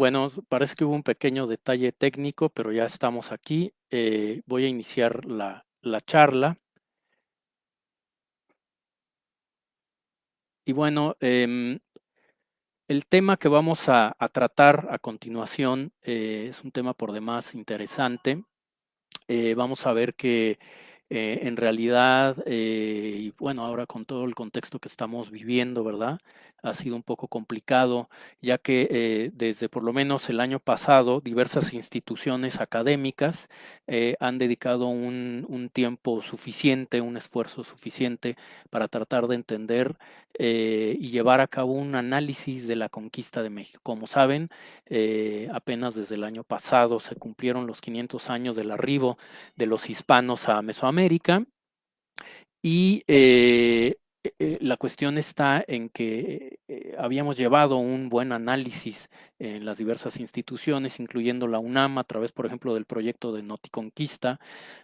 Bueno, parece que hubo un pequeño detalle técnico, pero ya estamos aquí. Voy a iniciar la charla. Y bueno, el tema que vamos a tratar a continuación es un tema por demás interesante. Vamos a ver que en realidad, y bueno, ahora con todo el contexto que estamos viviendo, ¿verdad? Ha sido un poco complicado, ya que desde por lo menos el año pasado, diversas instituciones académicas han dedicado un tiempo suficiente, un esfuerzo suficiente para tratar de entender y llevar a cabo un análisis de la conquista de México. Como saben, apenas desde el año pasado se cumplieron los 500 años del arribo de los hispanos a Mesoamérica y la cuestión está en que habíamos llevado un buen análisis en las diversas instituciones, incluyendo la UNAM, a través, por ejemplo, del proyecto de Noticonquista.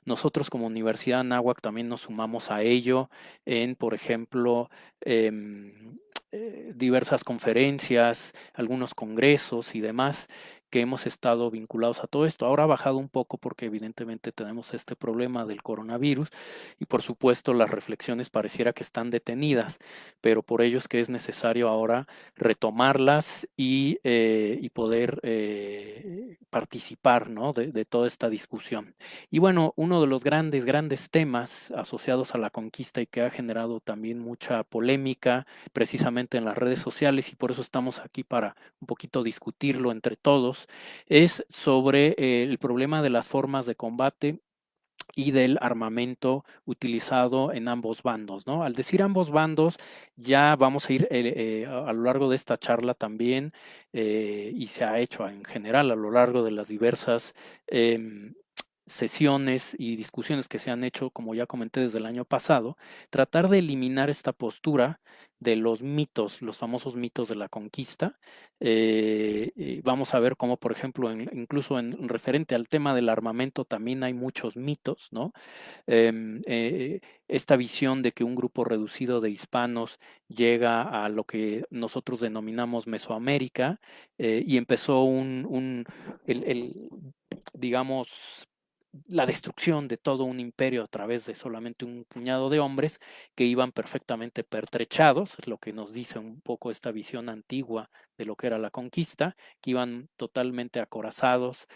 Nosotros como Universidad Anáhuac también nos sumamos a ello en, por ejemplo, diversas conferencias, algunos congresos y demás que hemos estado vinculados a todo esto. Ahora ha bajado un poco porque evidentemente tenemos este problema del coronavirus y por supuesto las reflexiones pareciera que están detenidas, pero por ello es que es necesario ahora retomarlas y poder participar, ¿no? de toda esta discusión. Y bueno, uno de los grandes temas asociados a la conquista y que ha generado también mucha polémica precisamente en las redes sociales, y por eso estamos aquí para un poquito discutirlo entre todos, es sobre el problema de las formas de combate y del armamento utilizado en ambos bandos, ¿no? Al decir ambos bandos, ya vamos a ir a lo largo de esta charla también, y se ha hecho en general a lo largo de las diversas sesiones y discusiones que se han hecho, como ya comenté desde el año pasado, tratar de eliminar esta postura de los mitos, los famosos mitos de la conquista. Vamos a ver cómo, por ejemplo, incluso en referente al tema del armamento también hay muchos mitos, ¿no? Esta visión de que un grupo reducido de hispanos llega a lo que nosotros denominamos Mesoamérica y empezó digamos, la destrucción de todo un imperio a través de solamente un puñado de hombres que iban perfectamente pertrechados, lo que nos dice un poco esta visión antigua de lo que era la conquista, que iban totalmente acorazados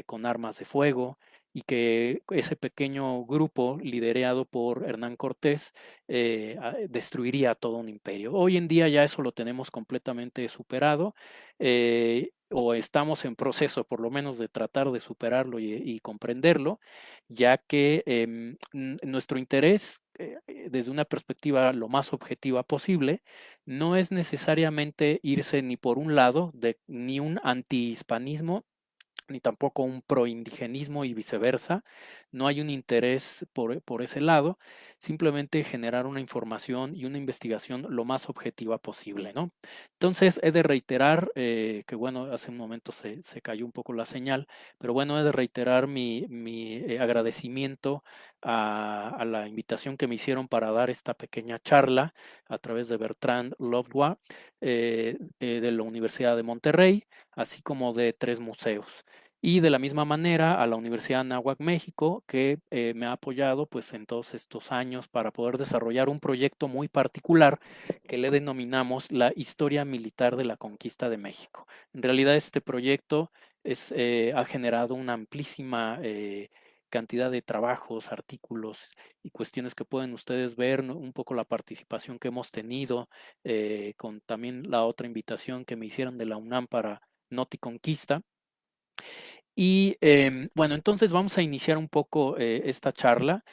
con armas de fuego y que ese pequeño grupo liderado por Hernán Cortés destruiría todo un imperio. Hoy en día ya eso lo tenemos completamente superado. O estamos en proceso por lo menos de tratar de superarlo y comprenderlo, ya que nuestro interés desde una perspectiva lo más objetiva posible no es necesariamente irse ni por un lado, ni un antihispanismo, ni tampoco un proindigenismo y viceversa. No hay un interés por ese lado, simplemente generar una información y una investigación lo más objetiva posible, ¿no? Entonces, he de reiterar que, bueno, hace un momento se cayó un poco la señal, pero bueno, he de reiterar mi agradecimiento a la invitación que me hicieron para dar esta pequeña charla a través de Bertrand Lobdois de la Universidad de Monterrey, así como de 3 museos. Y de la misma manera a la Universidad Anáhuac México, que me ha apoyado pues en todos estos años para poder desarrollar un proyecto muy particular que le denominamos la historia militar de la conquista de México. En realidad este proyecto ha generado una amplísima cantidad de trabajos, artículos y cuestiones que pueden ustedes ver, ¿no? Un poco la participación que hemos tenido con también la otra invitación que me hicieron de la UNAM para Noti Conquista. Y bueno, entonces vamos a iniciar un poco esta charla.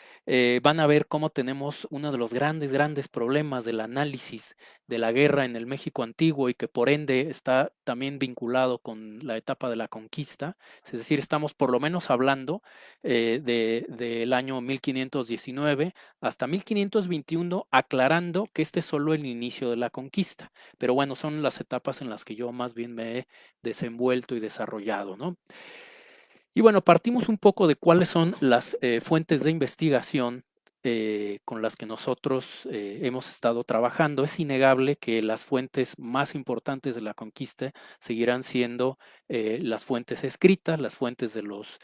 Van a ver cómo tenemos uno de los grandes problemas del análisis de la guerra en el México antiguo y que por ende está también vinculado con la etapa de la conquista. Es decir, estamos por lo menos hablando del año 1519 hasta 1521, aclarando que este es solo el inicio de la conquista. Pero bueno, son las etapas en las que yo más bien me he desenvuelto y desarrollado, ¿no? Y bueno, partimos un poco de cuáles son las fuentes de investigación con las que nosotros hemos estado trabajando, es innegable que las fuentes más importantes de la conquista seguirán siendo las fuentes escritas, las fuentes de los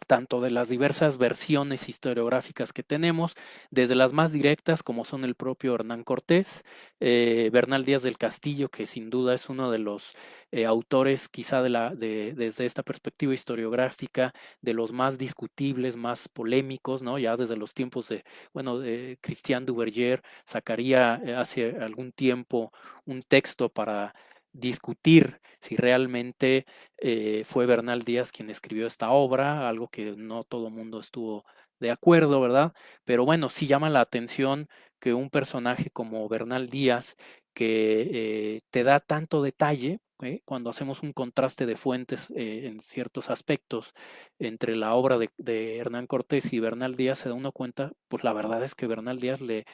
tanto de las diversas versiones historiográficas que tenemos, desde las más directas como son el propio Hernán Cortés, Bernal Díaz del Castillo, que sin duda es uno de los autores quizá desde esta perspectiva historiográfica de los más discutibles, más polémicos, ¿no? Ya desde los tiempos de Christian Duverger sacaría hace algún tiempo un texto para discutir si realmente fue Bernal Díaz quien escribió esta obra, algo que no todo el mundo estuvo de acuerdo, ¿verdad? Pero bueno, sí llama la atención que un personaje como Bernal Díaz, que te da tanto detalle, cuando hacemos un contraste de fuentes en ciertos aspectos entre la obra de Hernán Cortés y Bernal Díaz, se da uno cuenta, pues la verdad es que Bernal Díaz le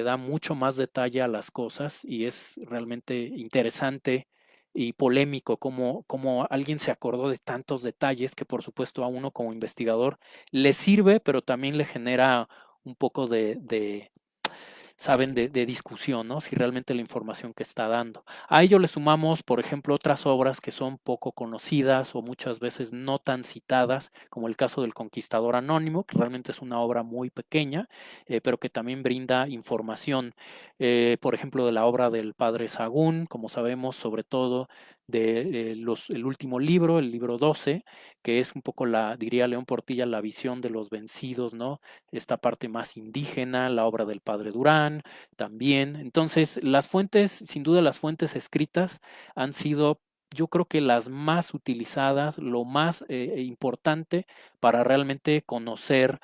da mucho más detalle a las cosas y es realmente interesante y polémico, como alguien se acordó de tantos detalles que por supuesto a uno como investigador le sirve, pero también le genera un poco saben, de discusión, ¿no? Si realmente la información que está dando. A ello le sumamos, por ejemplo, otras obras que son poco conocidas o muchas veces no tan citadas, como el caso del Conquistador Anónimo, que realmente es una obra muy pequeña, pero que también brinda información, por ejemplo, de la obra del padre Sagún, como sabemos, sobre todo de el último libro, el libro 12, que es un poco diría León Portilla, la visión de los vencidos, ¿no? Esta parte más indígena, la obra del padre Durán también. Entonces, las fuentes, sin duda las fuentes escritas han sido, yo creo que las más utilizadas, lo más importante para realmente conocer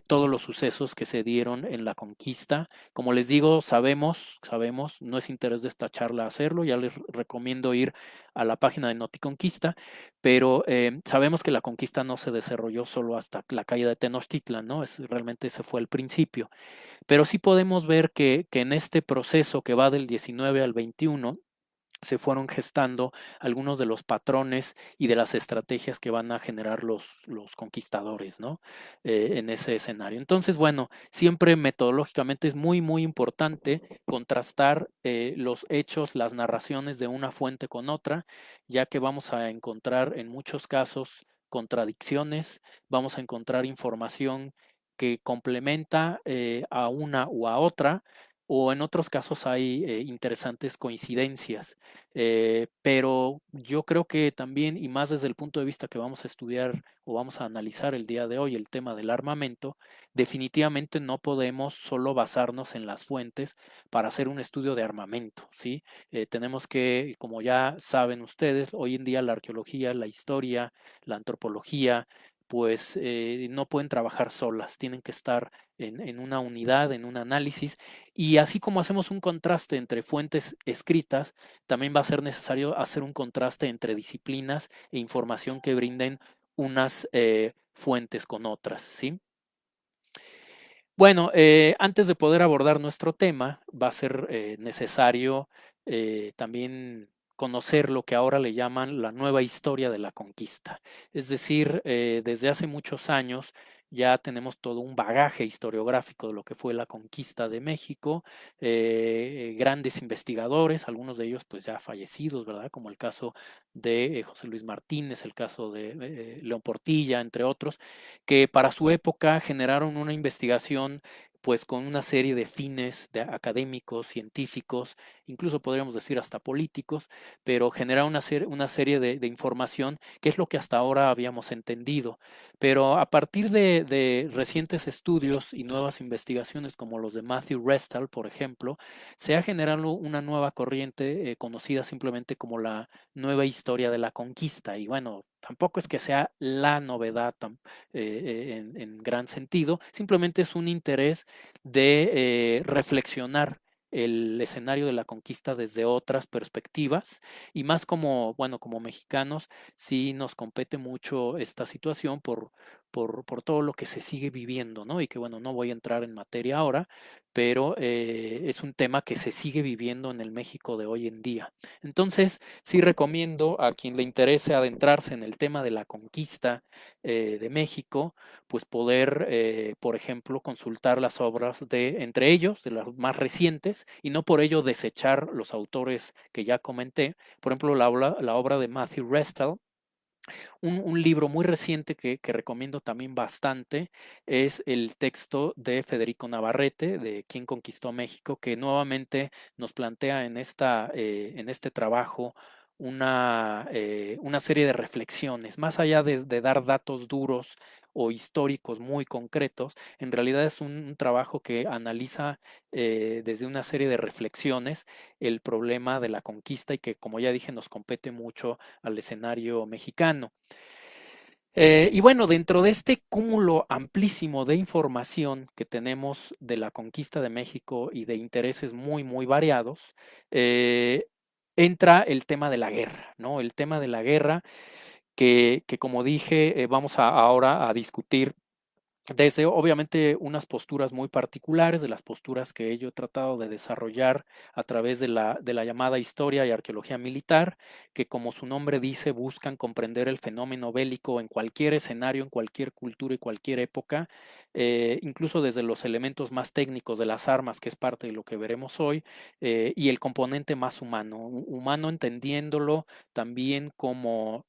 todos los sucesos que se dieron en la conquista. Como les digo, sabemos, no es interés de esta charla hacerlo, ya les recomiendo ir a la página de Noticonquista, pero sabemos que la conquista no se desarrolló solo hasta la caída de Tenochtitlan, ¿no? Realmente ese fue el principio. Pero sí podemos ver que en este proceso que va del 19 al 21, se fueron gestando algunos de los patrones y de las estrategias que van a generar los conquistadores, ¿no? En ese escenario. Entonces, bueno, siempre metodológicamente es muy, muy importante contrastar los hechos, las narraciones de una fuente con otra, ya que vamos a encontrar en muchos casos contradicciones, vamos a encontrar información que complementa a una u a otra, o en otros casos hay interesantes coincidencias. Pero yo creo que también, y más desde el punto de vista que vamos a estudiar o vamos a analizar el día de hoy, el tema del armamento, definitivamente no podemos solo basarnos en las fuentes para hacer un estudio de armamento, ¿sí? Tenemos que, como ya saben ustedes, hoy en día la arqueología, la historia, la antropología, pues no pueden trabajar solas, tienen que estar en una unidad, en un análisis, y así como hacemos un contraste entre fuentes escritas, también va a ser necesario hacer un contraste entre disciplinas e información que brinden unas fuentes con otras, ¿sí? Bueno, antes de poder abordar nuestro tema, va a ser necesario también conocer lo que ahora le llaman la nueva historia de la conquista. Es decir, desde hace muchos años ya tenemos todo un bagaje historiográfico de lo que fue la conquista de México, grandes investigadores, algunos de ellos pues ya fallecidos, ¿verdad? Como el caso de José Luis Martínez, el caso de León Portilla, entre otros, que para su época generaron una investigación pues con una serie de fines académicos, científicos, incluso podríamos decir hasta políticos, pero generaron una serie de información que es lo que hasta ahora habíamos entendido. Pero a partir de recientes estudios y nuevas investigaciones como los de Matthew Restall, por ejemplo, se ha generado una nueva corriente conocida simplemente como la nueva historia de la conquista. Y bueno, tampoco es que sea la novedad en gran sentido, simplemente es un interés de reflexionar el escenario de la conquista desde otras perspectivas y más como, bueno, como mexicanos, sí nos compete mucho esta situación por todo lo que se sigue viviendo, ¿no? Y que bueno, no voy a entrar en materia ahora, pero es un tema que se sigue viviendo en el México de hoy en día. Entonces, sí recomiendo a quien le interese adentrarse en el tema de la conquista de México, pues poder, por ejemplo, consultar las obras de, entre ellos, de las más recientes, y no por ello desechar los autores que ya comenté. Por ejemplo, la obra de Matthew Restell, un libro muy reciente que recomiendo también bastante es el texto de Federico Navarrete, de Quién conquistó México, que nuevamente nos plantea en este trabajo una serie de reflexiones, más allá de dar datos duros o históricos muy concretos, en realidad es un trabajo que analiza desde una serie de reflexiones el problema de la conquista y que, como ya dije, nos compete mucho al escenario mexicano. Y bueno, dentro de este cúmulo amplísimo de información que tenemos de la conquista de México y de intereses muy, muy variados, entra el tema de la guerra, ¿no? El tema de la guerra que como dije, vamos ahora a discutir desde obviamente unas posturas muy particulares, de las posturas que yo he tratado de desarrollar a través de la llamada historia y arqueología militar, que como su nombre dice, buscan comprender el fenómeno bélico en cualquier escenario, en cualquier cultura y cualquier época, incluso desde los elementos más técnicos de las armas, que es parte de lo que veremos hoy, y el componente más humano, humano entendiéndolo también como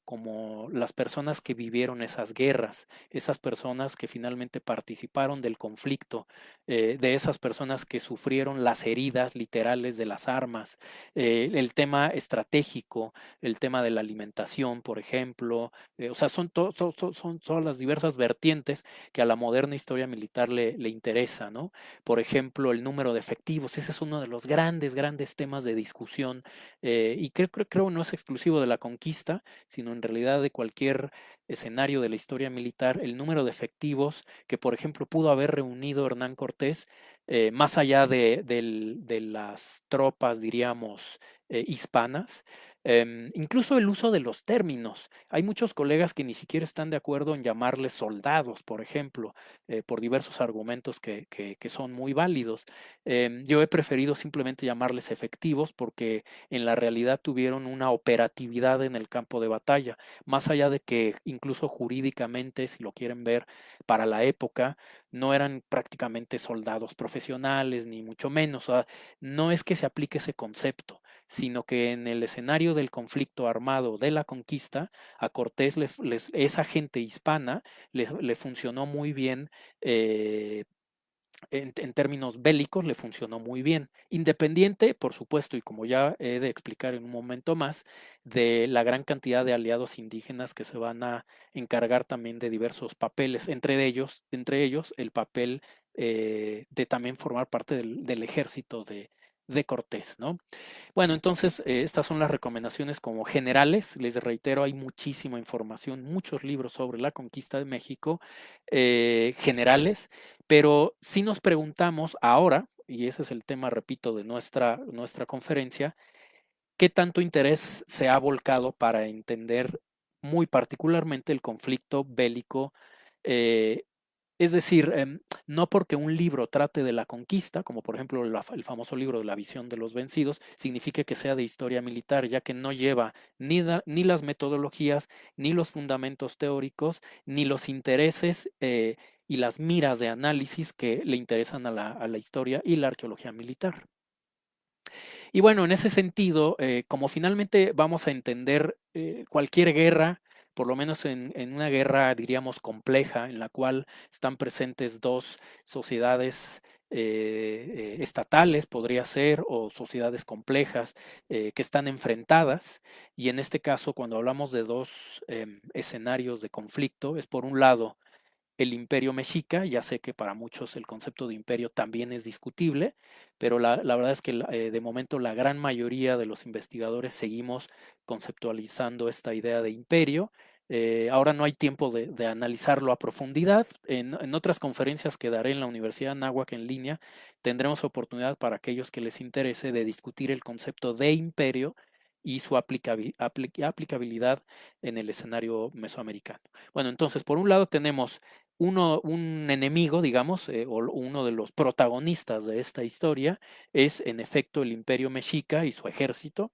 las personas que vivieron esas guerras, esas personas que finalmente participaron del conflicto, de esas personas que sufrieron las heridas literales de las armas, el tema estratégico, el tema de la alimentación, por ejemplo, o sea, son todas las diversas vertientes que a la moderna historia militar le interesa, ¿no? Por ejemplo, el número de efectivos, ese es uno de los grandes, grandes temas de discusión y creo no es exclusivo de la conquista, sino en realidad de cualquier escenario de la historia militar, el número de efectivos que, por ejemplo, pudo haber reunido Hernán Cortés, más allá de las tropas, diríamos, hispanas, incluso el uso de los términos. Hay muchos colegas que ni siquiera están de acuerdo en llamarles soldados, por ejemplo, por diversos argumentos que son muy válidos. Yo he preferido simplemente llamarles efectivos porque en la realidad tuvieron una operatividad en el campo de batalla, más allá de que incluso jurídicamente, si lo quieren ver para la época, no eran prácticamente soldados profesionales, ni mucho menos. O sea, no es que se aplique ese concepto, sino que en el escenario del conflicto armado de la conquista, a Cortés esa gente hispana le funcionó muy bien en términos bélicos le funcionó muy bien. Independiente, por supuesto, y como ya he de explicar en un momento más, de la gran cantidad de aliados indígenas que se van a encargar también de diversos papeles, entre ellos el papel de también formar parte del ejército de Cortés, ¿no? Bueno, entonces estas son las recomendaciones como generales. Les reitero, hay muchísima información, muchos libros sobre la conquista de México, generales, pero si nos preguntamos ahora, y ese es el tema, repito, de nuestra conferencia, ¿qué tanto interés se ha volcado para entender muy particularmente el conflicto bélico eh, es decir, no porque un libro trate de la conquista, como por ejemplo el famoso libro de la visión de los vencidos, signifique que sea de historia militar, ya que no lleva ni las metodologías, ni los fundamentos teóricos, ni los intereses y las miras de análisis que le interesan a la historia y la arqueología militar. Y bueno, en ese sentido, como finalmente vamos a entender cualquier guerra, por lo menos en una guerra, diríamos, compleja, en la cual están presentes dos sociedades estatales, podría ser, o sociedades complejas que están enfrentadas. Y en este caso, cuando hablamos de dos escenarios de conflicto, es por un lado el imperio mexica. Ya sé que para muchos el concepto de imperio también es discutible, pero la verdad es que de momento la gran mayoría de los investigadores seguimos conceptualizando esta idea de imperio. Ahora no hay tiempo de analizarlo a profundidad. En otras conferencias que daré en la Universidad de Anáhuac en línea, tendremos oportunidad para aquellos que les interese de discutir el concepto de imperio y su aplicabilidad en el escenario mesoamericano. Bueno, entonces, por un lado tenemos un enemigo, digamos, o uno de los protagonistas de esta historia es en efecto el Imperio Mexica y su ejército,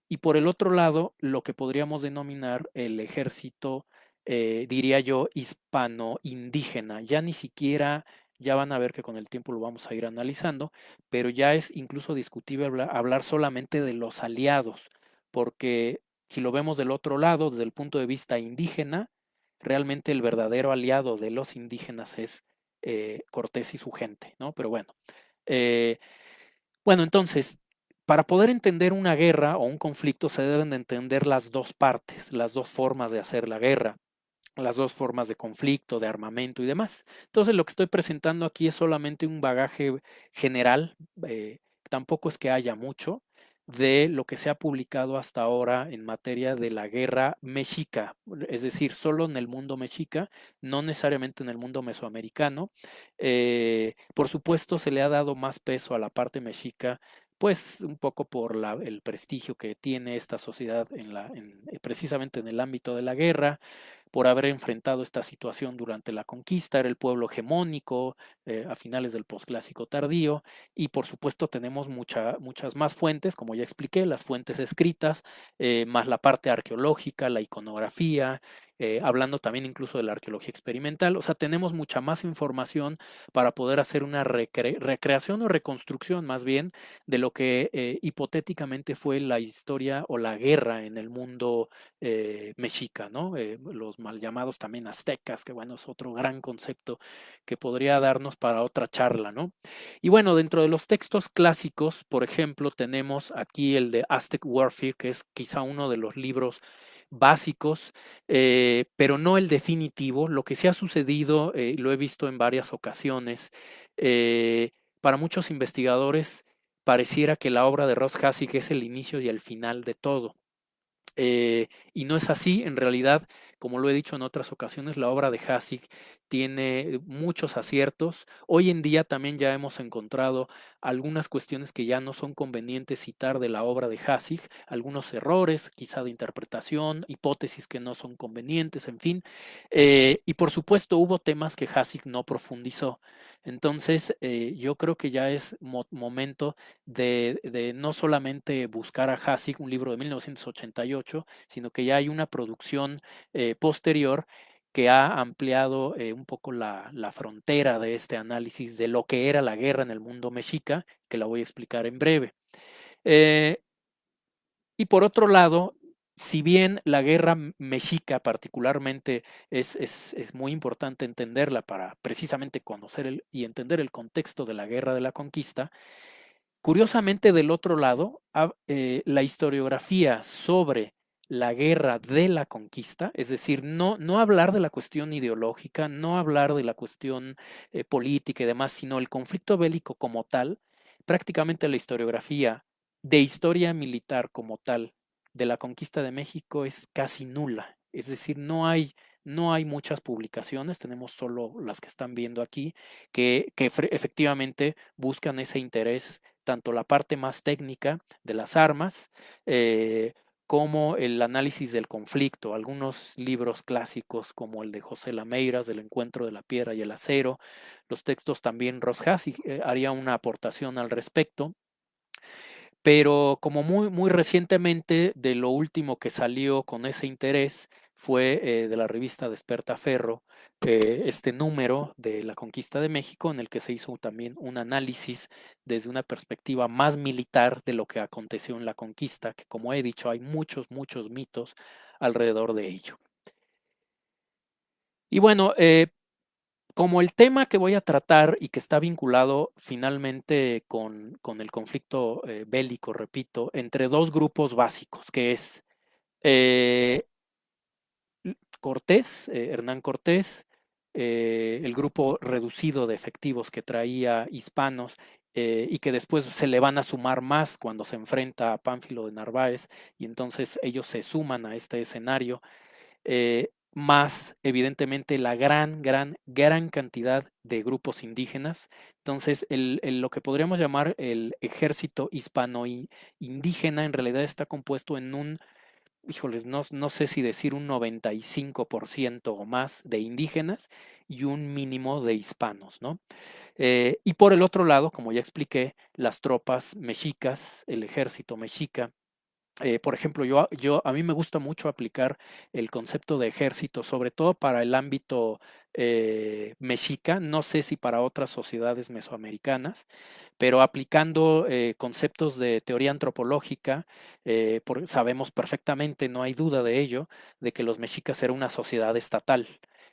y por el otro lado, lo que podríamos denominar el ejército, diría yo, hispano-indígena. Ya ni siquiera, ya van a ver que con el tiempo lo vamos a ir analizando, pero ya es incluso discutible hablar solamente de los aliados, porque si lo vemos del otro lado, desde el punto de vista indígena, realmente el verdadero aliado de los indígenas es Cortés y su gente, ¿no? Pero bueno, eh, bueno, entonces, para poder entender una guerra o un conflicto se deben de entender las dos partes, las dos formas de hacer la guerra, las dos formas de conflicto, de armamento y demás. Entonces, lo que estoy presentando aquí es solamente un bagaje general, tampoco es que haya mucho de lo que se ha publicado hasta ahora en materia de la guerra mexica, es decir, solo en el mundo mexica, no necesariamente en el mundo mesoamericano. Por supuesto, se le ha dado más peso a la parte mexica, pues un poco por el prestigio que tiene esta sociedad precisamente en el ámbito de la guerra, por haber enfrentado esta situación durante la conquista, era el pueblo hegemónico a finales del posclásico tardío, y por supuesto tenemos muchas más fuentes, como ya expliqué, las fuentes escritas, más la parte arqueológica, la iconografía, hablando también incluso de la arqueología experimental, o sea, tenemos mucha más información para poder hacer una recreación o reconstrucción más bien de lo que hipotéticamente fue la historia o la guerra en el mundo mexica, ¿no? Los mal llamados también aztecas, que bueno, es otro gran concepto que podría darnos para otra charla, ¿no? Y bueno, dentro de los textos clásicos, por ejemplo, tenemos aquí el de Aztec Warfare, que es quizá uno de los libros básicos, pero no el definitivo. Lo que sí ha sucedido, lo he visto en varias ocasiones, para muchos investigadores pareciera que la obra de Ross Hassig es el inicio y el final de todo. Y no es así, en realidad, como lo he dicho en otras ocasiones, la obra de Hassig tiene muchos aciertos. Hoy en día también ya hemos encontrado algunas cuestiones que ya no son convenientes citar de la obra de Hassig, algunos errores quizá de interpretación, hipótesis que no son convenientes, en fin. Y por supuesto hubo temas que Hassig no profundizó. Entonces, yo creo que ya es momento de no solamente buscar a Hassig, un libro de 1988, sino que ya hay una producción posterior que ha ampliado un poco la frontera de este análisis de lo que era la guerra en el mundo mexica, que la voy a explicar en breve. Eh, y por otro lado, si bien la guerra mexica particularmente es muy importante entenderla para precisamente conocer y entender el contexto de la guerra de la conquista, curiosamente, del otro lado, la historiografía sobre la guerra de la conquista, es decir, no hablar de la cuestión ideológica, no hablar de la cuestión política y demás, sino el conflicto bélico como tal, prácticamente la historiografía de historia militar como tal de la conquista de México es casi nula. Es decir, no hay muchas publicaciones, tenemos solo las que están viendo aquí, que efectivamente buscan ese interés, tanto la parte más técnica de las armas, como el análisis del conflicto. Algunos libros clásicos como el de José Lameiras, del encuentro de la piedra y el acero, los textos también Ross Hassig haría una aportación al respecto. Pero como muy recientemente, de lo último que salió con ese interés fue de la revista Despertaferro, este número de la conquista de México, en el que se hizo también un análisis desde una perspectiva más militar de lo que aconteció en la conquista, que como he dicho, hay muchos mitos alrededor de ello. Y bueno, como el tema que voy a tratar y que está vinculado finalmente con el conflicto bélico, repito, entre dos grupos básicos, que es eh, Cortés, Hernán Cortés, el grupo reducido de efectivos que traía hispanos y que después se le van a sumar más cuando se enfrenta a Pánfilo de Narváez, y entonces ellos se suman a este escenario, más evidentemente la gran cantidad de grupos indígenas. Entonces, lo que podríamos llamar el ejército hispano-indígena en realidad está compuesto en híjoles, no sé si decir un 95% o más de indígenas y un mínimo de hispanos, ¿no? Y por el otro lado, como ya expliqué, las tropas mexicas, el ejército mexica. Por ejemplo, a mí me gusta mucho aplicar el concepto de ejército, sobre todo para el ámbito mexica, no sé si para otras sociedades mesoamericanas, pero aplicando conceptos de teoría antropológica, sabemos perfectamente, no hay duda de ello, de que los mexicas eran una sociedad estatal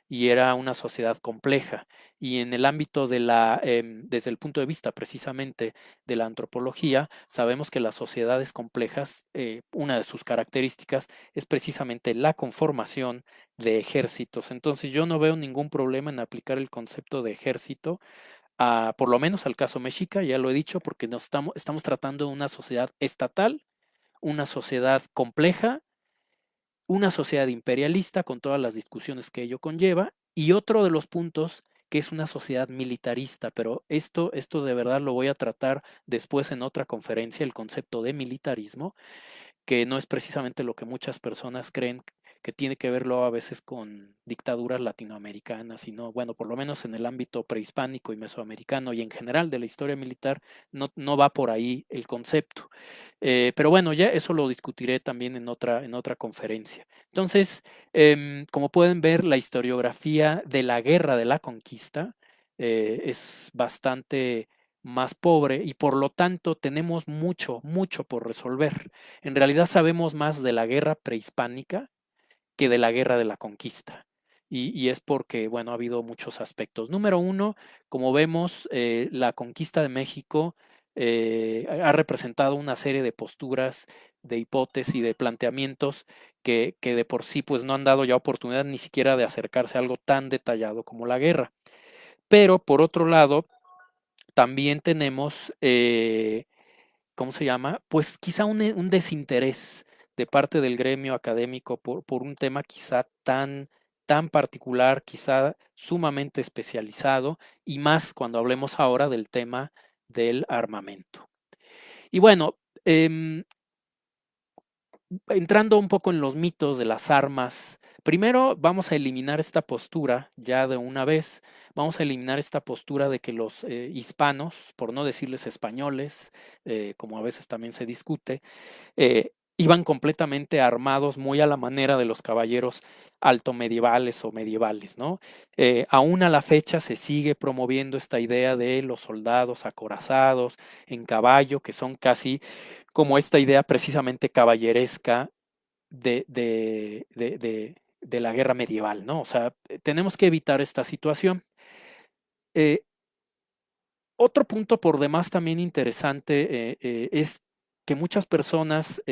y era una sociedad compleja. Y en el ámbito desde el punto de vista precisamente de la antropología, sabemos que las sociedades complejas, una de sus características es precisamente la conformación de ejércitos. Entonces yo no veo ningún problema en aplicar el concepto de ejército por lo menos al caso mexica, ya lo he dicho, porque estamos tratando de una sociedad estatal, una sociedad compleja, una sociedad imperialista con todas las discusiones que ello conlleva, y otro de los puntos que es una sociedad militarista, pero esto de verdad lo voy a tratar después en otra conferencia, el concepto de militarismo, que no es precisamente lo que muchas personas creen que tiene que verlo a veces con dictaduras latinoamericanas, sino, bueno, por lo menos en el ámbito prehispánico y mesoamericano y en general de la historia militar, no va por ahí el concepto. Pero bueno, ya eso lo discutiré también en otra conferencia. Entonces, como pueden ver, la historiografía de la guerra de la conquista es bastante más pobre y por lo tanto tenemos mucho, mucho por resolver. En realidad sabemos más de la guerra prehispánica que de la guerra de la conquista. Y es porque, bueno, ha habido muchos aspectos. Número uno, como vemos, la conquista de México ha representado una serie de posturas, de hipótesis y de planteamientos que de por sí pues no han dado ya oportunidad ni siquiera de acercarse a algo tan detallado como la guerra. Pero por otro lado, también tenemos ¿cómo se llama? Pues quizá un desinterés de parte del gremio académico por un tema quizá tan particular, quizá sumamente especializado, y más cuando hablemos ahora del tema del armamento. Y bueno, entrando un poco en los mitos de las armas, primero vamos a eliminar esta postura ya de una vez, vamos a eliminar esta postura de que los hispanos, por no decirles españoles, como a veces también se discute, iban completamente armados muy a la manera de los caballeros alto medievales o medievales, ¿no? Aún a la fecha se sigue promoviendo esta idea de los soldados acorazados en caballo, que son casi como esta idea precisamente caballeresca de la guerra medieval, ¿no? O sea, tenemos que evitar esta situación. Eh, Otro punto por demás también interesante es que muchas personas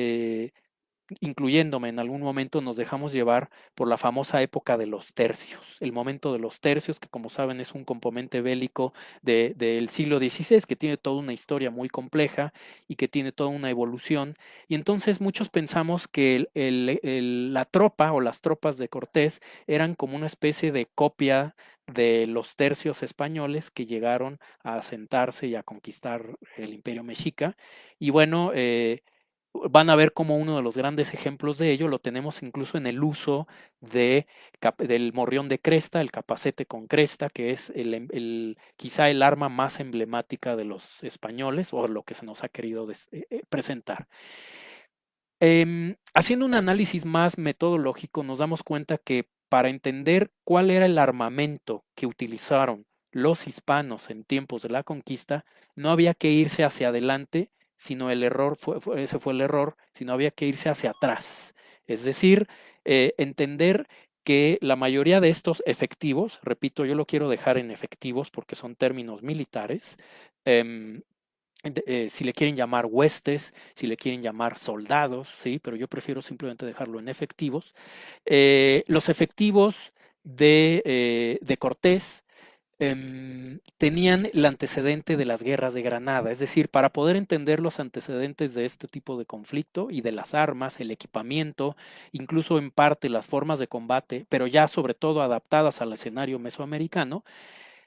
incluyéndome en algún momento, nos dejamos llevar por la famosa época de los tercios, el momento de los tercios, que como saben es un componente bélico del siglo XVI, que tiene toda una historia muy compleja y que tiene toda una evolución. Y entonces muchos pensamos que la tropa o las tropas de Cortés eran como una especie de copia de los tercios españoles que llegaron a asentarse y a conquistar el imperio mexica. Y bueno, van a ver como uno de los grandes ejemplos de ello lo tenemos incluso en el uso del morrión de cresta, el capacete con cresta, que es quizá el arma más emblemática de los españoles o lo que se nos ha querido presentar. Haciendo un análisis más metodológico, nos damos cuenta que para entender cuál era el armamento que utilizaron los hispanos en tiempos de la conquista, no había que irse hacia adelante, sino ese fue el error, sino había que irse hacia atrás. Es decir, entender que la mayoría de estos efectivos, repito, yo lo quiero dejar en efectivos porque son términos militares, em, si le quieren llamar huestes, si le quieren llamar soldados, ¿sí? Pero yo prefiero simplemente dejarlo en efectivos. Los efectivos de Cortés tenían el antecedente de las guerras de Granada, es decir, para poder entender los antecedentes de este tipo de conflicto y de las armas, el equipamiento, incluso en parte las formas de combate, pero ya sobre todo adaptadas al escenario mesoamericano,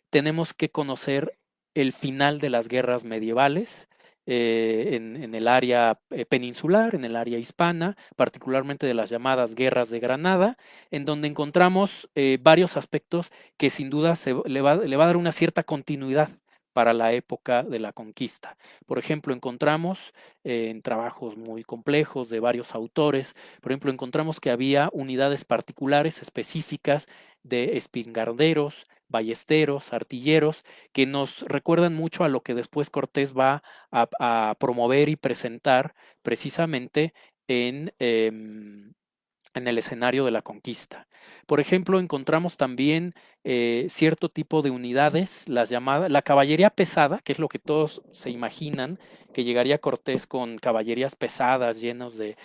tenemos que conocer el final de las guerras medievales en el área peninsular, en el área hispana, particularmente de las llamadas guerras de Granada, en donde encontramos varios aspectos que sin duda le va a dar una cierta continuidad para la época de la conquista. Por ejemplo, encontramos en trabajos muy complejos de varios autores, por ejemplo, encontramos que había unidades particulares específicas de espingarderos, ballesteros, artilleros, que nos recuerdan mucho a lo que después Cortés va a promover y presentar precisamente en el escenario de la conquista. Por ejemplo, encontramos también cierto tipo de unidades, las llamadas, la caballería pesada, que es lo que todos se imaginan, que llegaría Cortés con caballerías pesadas, llenos de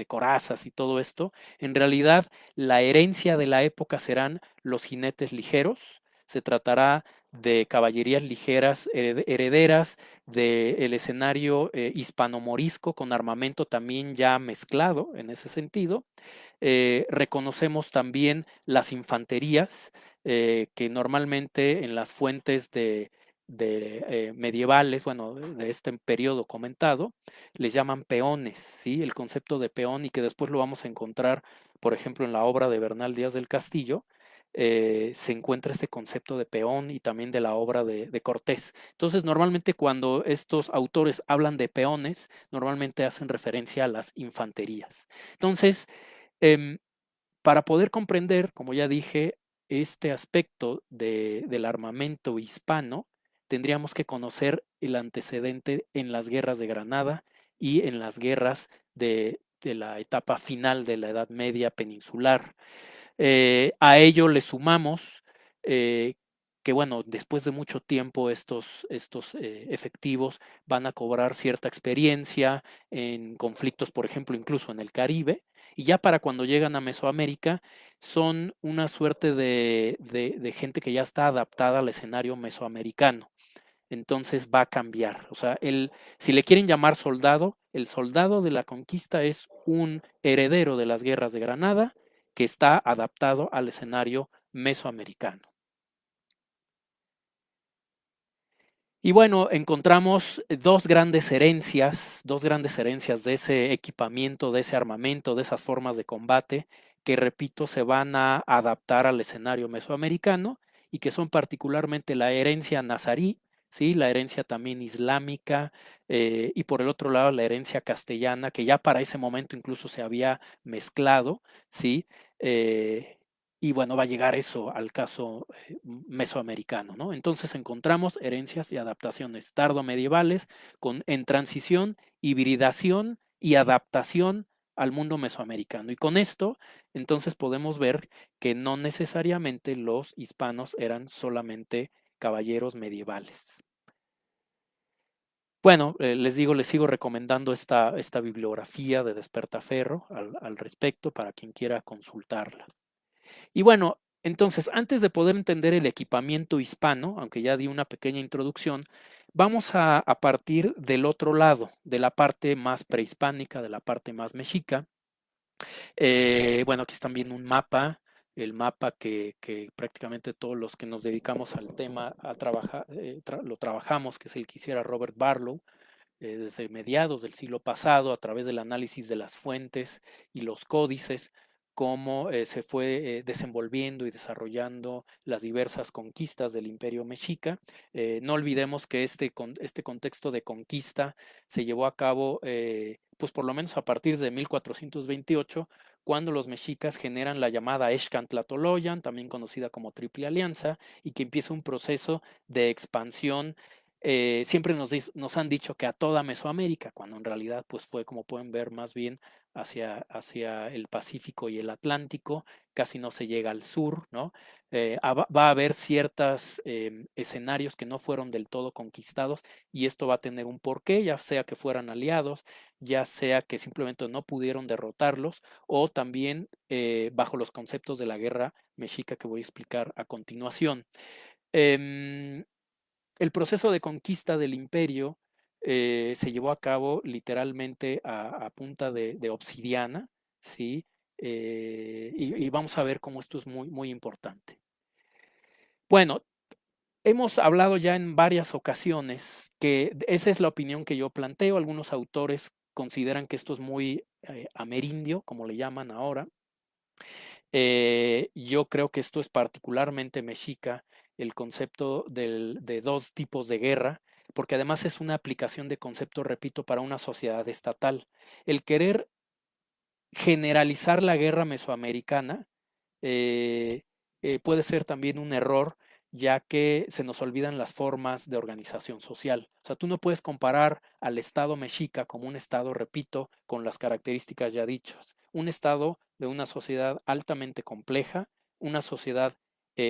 corazas y todo esto. En realidad, la herencia de la época serán los jinetes ligeros. Se tratará de caballerías ligeras herederas del escenario hispano-morisco con armamento también ya mezclado en ese sentido. Reconocemos también las infanterías que normalmente en las fuentes de medievales, bueno, de este periodo comentado, les llaman peones, ¿sí? El concepto de peón y que después lo vamos a encontrar, por ejemplo, en la obra de Bernal Díaz del Castillo, se encuentra este concepto de peón y también de la obra de Cortés. Entonces, normalmente cuando estos autores hablan de peones, normalmente hacen referencia a las infanterías. Entonces, em, para poder comprender, como ya dije, este aspecto del armamento hispano, tendríamos que conocer el antecedente en las guerras de Granada y en las guerras de la etapa final de la Edad Media peninsular. A ello le sumamos eh, que, bueno, después de mucho tiempo estos efectivos van a cobrar cierta experiencia en conflictos, por ejemplo, incluso en el Caribe, y ya para cuando llegan a Mesoamérica son una suerte de gente que ya está adaptada al escenario mesoamericano. Entonces va a cambiar. O sea, si le quieren llamar soldado, el soldado de la conquista es un heredero de las guerras de Granada que está adaptado al escenario mesoamericano. Y bueno, encontramos dos grandes herencias de ese equipamiento, de ese armamento, de esas formas de combate, que repito, se van a adaptar al escenario mesoamericano y que son particularmente la herencia nazarí, ¿sí? La herencia también islámica y por el otro lado la herencia castellana, que ya para ese momento incluso se había mezclado, ¿sí? Eh, y bueno, va a llegar eso al caso mesoamericano, ¿no? Entonces encontramos herencias y adaptaciones tardomedievales en transición, hibridación y adaptación al mundo mesoamericano. Y con esto, entonces podemos ver que no necesariamente los hispanos eran solamente caballeros medievales. Bueno, les digo, les sigo recomendando esta bibliografía de Despertaferro al respecto para quien quiera consultarla. Y bueno, entonces, antes de poder entender el equipamiento hispano, aunque ya di una pequeña introducción, vamos a partir del otro lado, de la parte más prehispánica, de la parte más mexica. Bueno, aquí están viendo un mapa, el mapa que prácticamente todos los que nos dedicamos al tema a trabajar, lo trabajamos, que es el que hiciera Robert Barlow desde mediados del siglo pasado a través del análisis de las fuentes y los códices, cómo se fue desenvolviendo y desarrollando las diversas conquistas del Imperio Mexica. No olvidemos que este contexto de conquista se llevó a cabo, pues por lo menos a partir de 1428, cuando los mexicas generan la llamada Excantlatoloyan, también conocida como Triple Alianza, y que empieza un proceso de expansión siempre nos han dicho que a toda Mesoamérica, cuando en realidad pues fue, como pueden ver, más bien hacia el Pacífico y el Atlántico, casi no se llega al sur, ¿no? Va a haber ciertos escenarios que no fueron del todo conquistados y esto va a tener un porqué, ya sea que fueran aliados, ya sea que simplemente no pudieron derrotarlos o también bajo los conceptos de la guerra mexica que voy a explicar a continuación. Eh, el proceso de conquista del imperio se llevó a cabo literalmente a punta de obsidiana, ¿sí? Y vamos a ver cómo esto es muy, muy importante. Bueno, Hemos hablado ya en varias ocasiones que esa es la opinión que yo planteo. Algunos autores consideran que esto es muy amerindio, como le llaman ahora. Yo creo que esto es particularmente mexica, el concepto de dos tipos de guerra, porque además es una aplicación de concepto, repito, para una sociedad estatal. El querer generalizar la guerra mesoamericana eh, puede ser también un error, ya que se nos olvidan las formas de organización social. O sea, tú no puedes comparar al Estado mexica como un Estado, repito, con las características ya dichas. Un Estado de una sociedad altamente compleja, una sociedad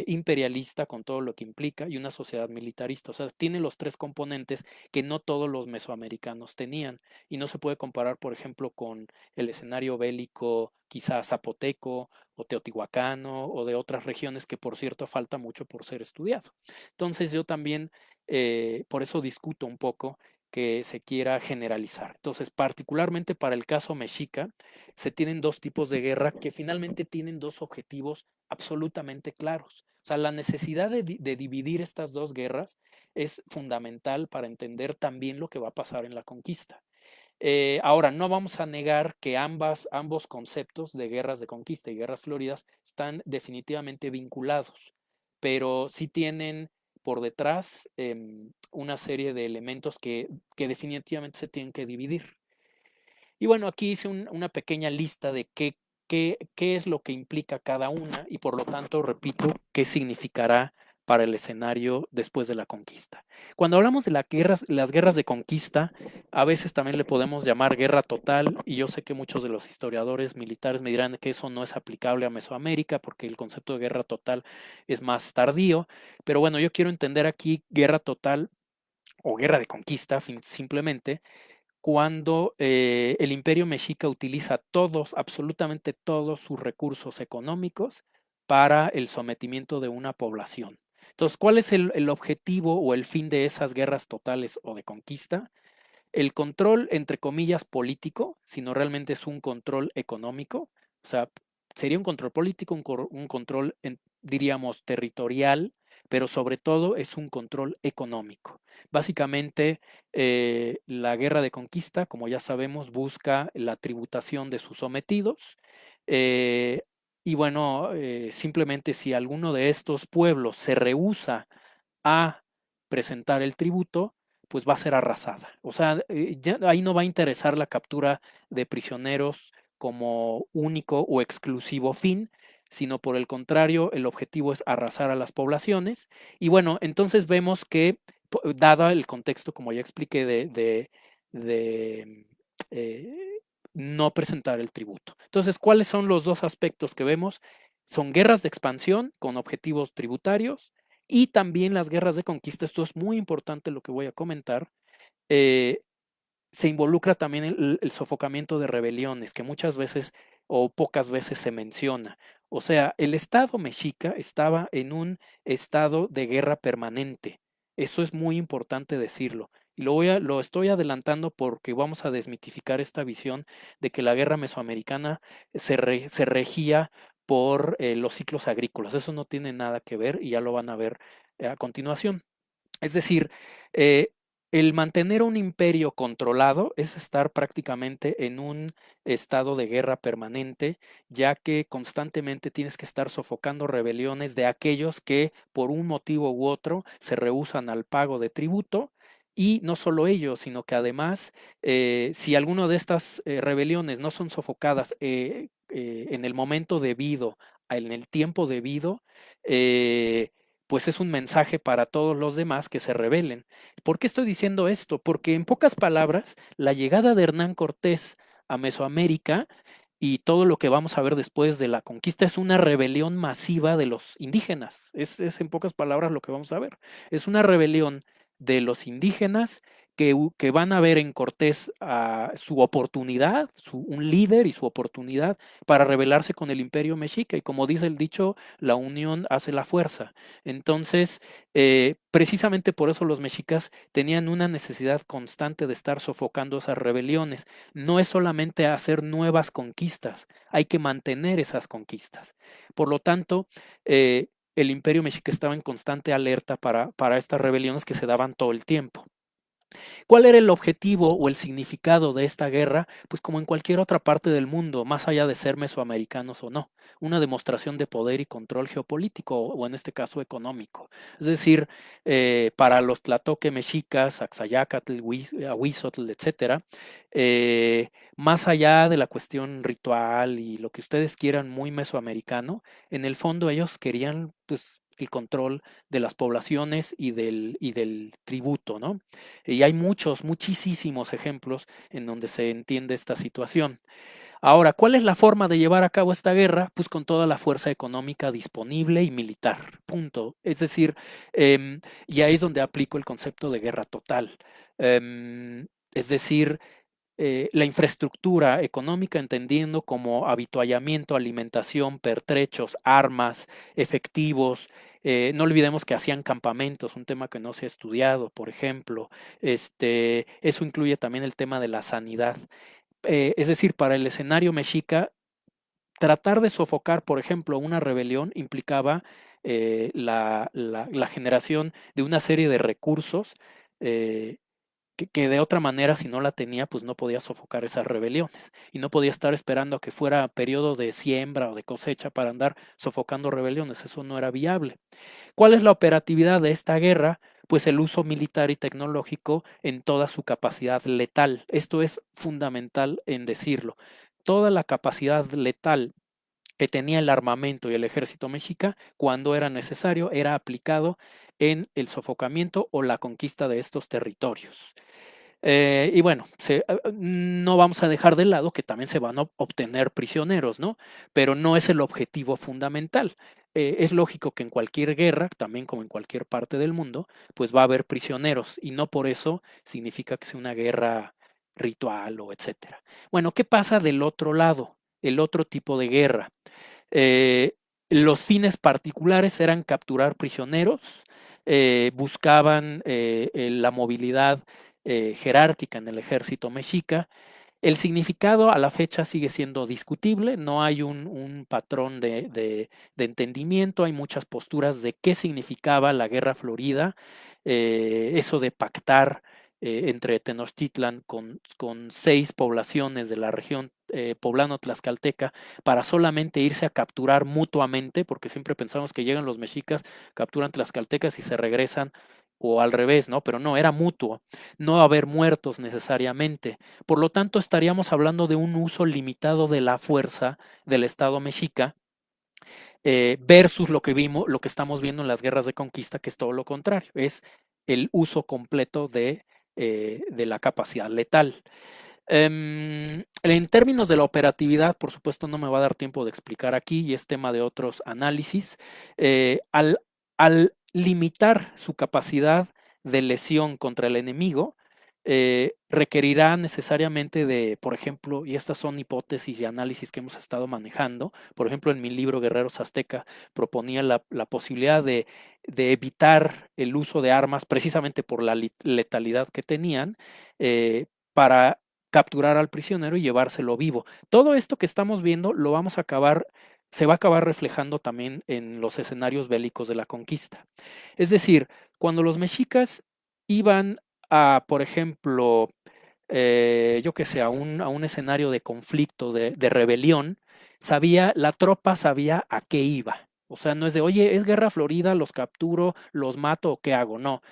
imperialista con todo lo que implica y una sociedad militarista. O sea, tiene los tres componentes que no todos los mesoamericanos tenían. Y no se puede comparar, por ejemplo, con el escenario bélico quizás zapoteco o teotihuacano o de otras regiones que por cierto falta mucho por ser estudiado. Entonces yo también por eso discuto un poco que se quiera generalizar. Entonces, particularmente para el caso mexica, se tienen dos tipos de guerra que finalmente tienen dos objetivos absolutamente claros. O sea, la necesidad de dividir estas dos guerras es fundamental para entender también lo que va a pasar en la conquista. Ahora, no vamos a negar que ambos conceptos de guerras de conquista y guerras floridas están definitivamente vinculados, pero sí tienen por detrás una serie de elementos que definitivamente se tienen que dividir. Y bueno, aquí hice una pequeña lista de qué es lo que implica cada una y por lo tanto, repito, qué significará para el escenario después de la conquista. Cuando hablamos de las guerras de conquista, a veces también le podemos llamar guerra total y yo sé que muchos de los historiadores militares me dirán que eso no es aplicable a Mesoamérica porque el concepto de guerra total es más tardío, pero bueno, yo quiero entender aquí guerra total o guerra de conquista simplemente cuando el imperio mexica utiliza todos, absolutamente todos sus recursos económicos para el sometimiento de una población. Entonces, ¿cuál es el objetivo o el fin de esas guerras totales o de conquista? El control, entre comillas, político, sino realmente es un control económico. O sea, sería un control político, un control, diríamos, territorial, pero sobre todo es un control económico. Básicamente, la guerra de conquista, como ya sabemos, busca la tributación de sus sometidos. eh, y bueno, simplemente si alguno de estos pueblos se rehúsa a presentar el tributo, pues va a ser arrasada. O sea, ya ahí no va a interesar la captura de prisioneros como único o exclusivo fin, sino por el contrario, el objetivo es arrasar a las poblaciones. Y bueno, entonces vemos que, dado el contexto, como ya expliqué, de eh, no presentar el tributo. Entonces, ¿cuáles son los dos aspectos que vemos? Son guerras de expansión con objetivos tributarios y también las guerras de conquista. Esto es muy importante lo que voy a comentar. eh, Se involucra también el sofocamiento de rebeliones, que muchas veces o pocas veces se menciona. O sea, el Estado mexica estaba en un estado de guerra permanente. Eso es muy importante decirlo. Y lo estoy adelantando porque vamos a desmitificar esta visión de que la guerra mesoamericana se regía por los ciclos agrícolas. Eso no tiene nada que ver y ya lo van a ver a continuación. Es decir, eh, el mantener un imperio controlado es estar prácticamente en un estado de guerra permanente, ya que constantemente tienes que estar sofocando rebeliones de aquellos que por un motivo u otro se rehúsan al pago de tributo. Y no solo ello, sino que además, si alguna de estas rebeliones no son sofocadas en el momento debido, en el tiempo debido, pues es un mensaje para todos los demás que se rebelen. ¿Por qué estoy diciendo esto? Porque en pocas palabras, la llegada de Hernán Cortés a Mesoamérica y todo lo que vamos a ver después de la conquista es una rebelión masiva de los indígenas. Es en pocas palabras lo que vamos a ver. Es una rebelión de los indígenas que van a ver en Cortés su oportunidad, un líder y su oportunidad para rebelarse con el imperio mexica. Y como dice el dicho, la unión hace la fuerza. Entonces, precisamente por eso los mexicas tenían una necesidad constante de estar sofocando esas rebeliones. No es solamente hacer nuevas conquistas, hay que mantener esas conquistas. Por lo tanto, el Imperio Mexica estaba en constante alerta para estas rebeliones que se daban todo el tiempo. ¿Cuál era el objetivo o el significado de esta guerra? Pues como en cualquier otra parte del mundo, más allá de ser mesoamericanos o no, una demostración de poder y control geopolítico o en este caso económico. Es decir, para los tlatoque mexicas, Axayácatl, Ahuizotl, etcétera, más allá de la cuestión ritual y lo que ustedes quieran muy mesoamericano, en el fondo ellos querían pues el control de las poblaciones y del tributo, ¿no? Y hay muchísimos ejemplos en donde se entiende esta situación. Ahora, ¿cuál es la forma de llevar a cabo esta guerra? Pues con toda la fuerza económica disponible y militar, punto. Es decir, y ahí es donde aplico el concepto de guerra total. Es decir, la infraestructura económica entendiendo como habituallamiento, alimentación, pertrechos, armas, efectivos. No olvidemos que hacían campamentos, un tema que no se ha estudiado, por ejemplo. Eso incluye también el tema de la sanidad. Es decir, para el escenario mexica, tratar de sofocar, por ejemplo, una rebelión implicaba la generación de una serie de recursos eh, que de otra manera, si no la tenía, pues no podía sofocar esas rebeliones y no podía estar esperando a que fuera periodo de siembra o de cosecha para andar sofocando rebeliones. Eso no era viable. ¿Cuál es la operatividad de esta guerra? Pues el uso militar y tecnológico en toda su capacidad letal. Esto es fundamental en decirlo. Toda la capacidad letal que tenía el armamento y el ejército mexica, cuando era necesario, era aplicado en el sofocamiento o la conquista de estos territorios. Y bueno, no vamos a dejar de lado que también se van a obtener prisioneros, ¿no? Pero no es el objetivo fundamental. Es lógico que en cualquier guerra, también como en cualquier parte del mundo, pues va a haber prisioneros y no por eso significa que sea una guerra ritual o etcétera. Bueno, ¿qué pasa del otro lado? El otro tipo de guerra. Eh, los fines particulares eran capturar prisioneros, buscaban la movilidad jerárquica en el ejército mexica. El significado a la fecha sigue siendo discutible, no hay un patrón de entendimiento, hay muchas posturas de qué significaba la Guerra Florida, eso de pactar entre Tenochtitlan con 6 poblaciones de la región poblano-tlaxcalteca para solamente irse a capturar mutuamente, porque siempre pensamos que llegan los mexicas, capturan tlaxcaltecas y se regresan, o al revés, ¿no? Pero no, era mutuo, no va a haber muertos necesariamente. Por lo tanto, estaríamos hablando de un uso limitado de la fuerza del Estado mexica versus lo que vimos, lo que estamos viendo en las guerras de conquista, que es todo lo contrario, es el uso completo de la capacidad letal. En términos de la operatividad, por supuesto, no me va a dar tiempo de explicar aquí y es tema de otros análisis. Al limitar su capacidad de lesión contra el enemigo, requerirá necesariamente de, por ejemplo, y estas son hipótesis y análisis que hemos estado manejando, por ejemplo, en mi libro Guerreros Azteca proponía la posibilidad de evitar el uso de armas precisamente por la letalidad que tenían para capturar al prisionero y llevárselo vivo. Todo esto que estamos viendo lo vamos a acabar, se va a acabar reflejando también en los escenarios bélicos de la conquista. Es decir, cuando los mexicas iban a, por ejemplo, yo que sé, a un escenario de conflicto, de rebelión, la tropa sabía a qué iba. O sea, no es de, oye, es guerra florida, los capturo, los mato o qué hago. No,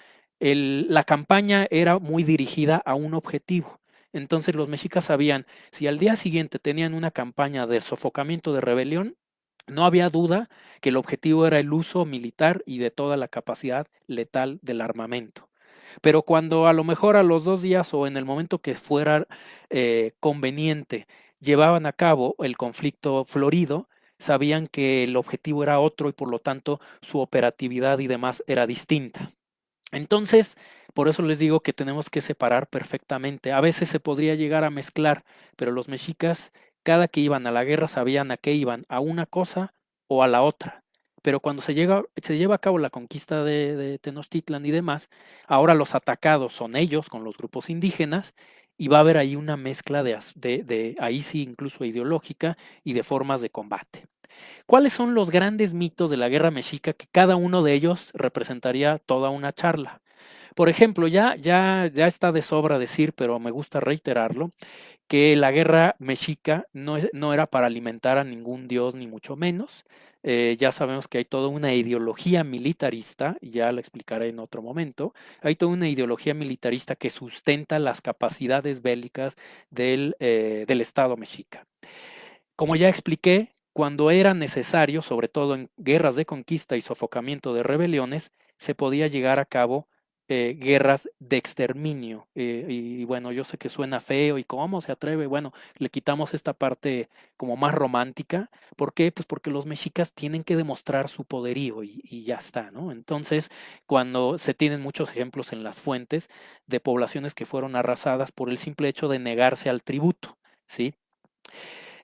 la campaña era muy dirigida a un objetivo. Entonces los mexicas sabían, si al día siguiente tenían una campaña de sofocamiento de rebelión, no había duda que el objetivo era el uso militar y de toda la capacidad letal del armamento. Pero cuando a lo mejor a los 2 días o en el momento que fuera conveniente llevaban a cabo el conflicto florido, sabían que el objetivo era otro y por lo tanto su operatividad y demás era distinta. Entonces, por eso les digo que tenemos que separar perfectamente. A veces se podría llegar a mezclar, pero los mexicas, cada que iban a la guerra, sabían a qué iban, a una cosa o a la otra. Pero cuando se lleva a cabo la conquista de Tenochtitlan y demás, ahora los atacados son ellos con los grupos indígenas y va a haber ahí una mezcla ahí sí incluso ideológica y de formas de combate. ¿Cuáles son los grandes mitos de la guerra mexica que cada uno de ellos representaría toda una charla? Por ejemplo, ya está de sobra decir, pero me gusta reiterarlo, que la guerra mexica no era para alimentar a ningún dios, ni mucho menos. Ya sabemos que hay toda una ideología militarista, y ya la explicaré en otro momento. Hay toda una ideología militarista que sustenta las capacidades bélicas del Estado mexica. Como ya expliqué, cuando era necesario, sobre todo en guerras de conquista y sofocamiento de rebeliones, se podía llegar a cabo guerras de exterminio. Y bueno, yo sé que suena feo y cómo se atreve. Bueno, le quitamos esta parte como más romántica. ¿Por qué? Pues porque los mexicas tienen que demostrar su poderío y ya está, ¿no? Entonces, cuando se tienen muchos ejemplos en las fuentes de poblaciones que fueron arrasadas por el simple hecho de negarse al tributo, ¿sí?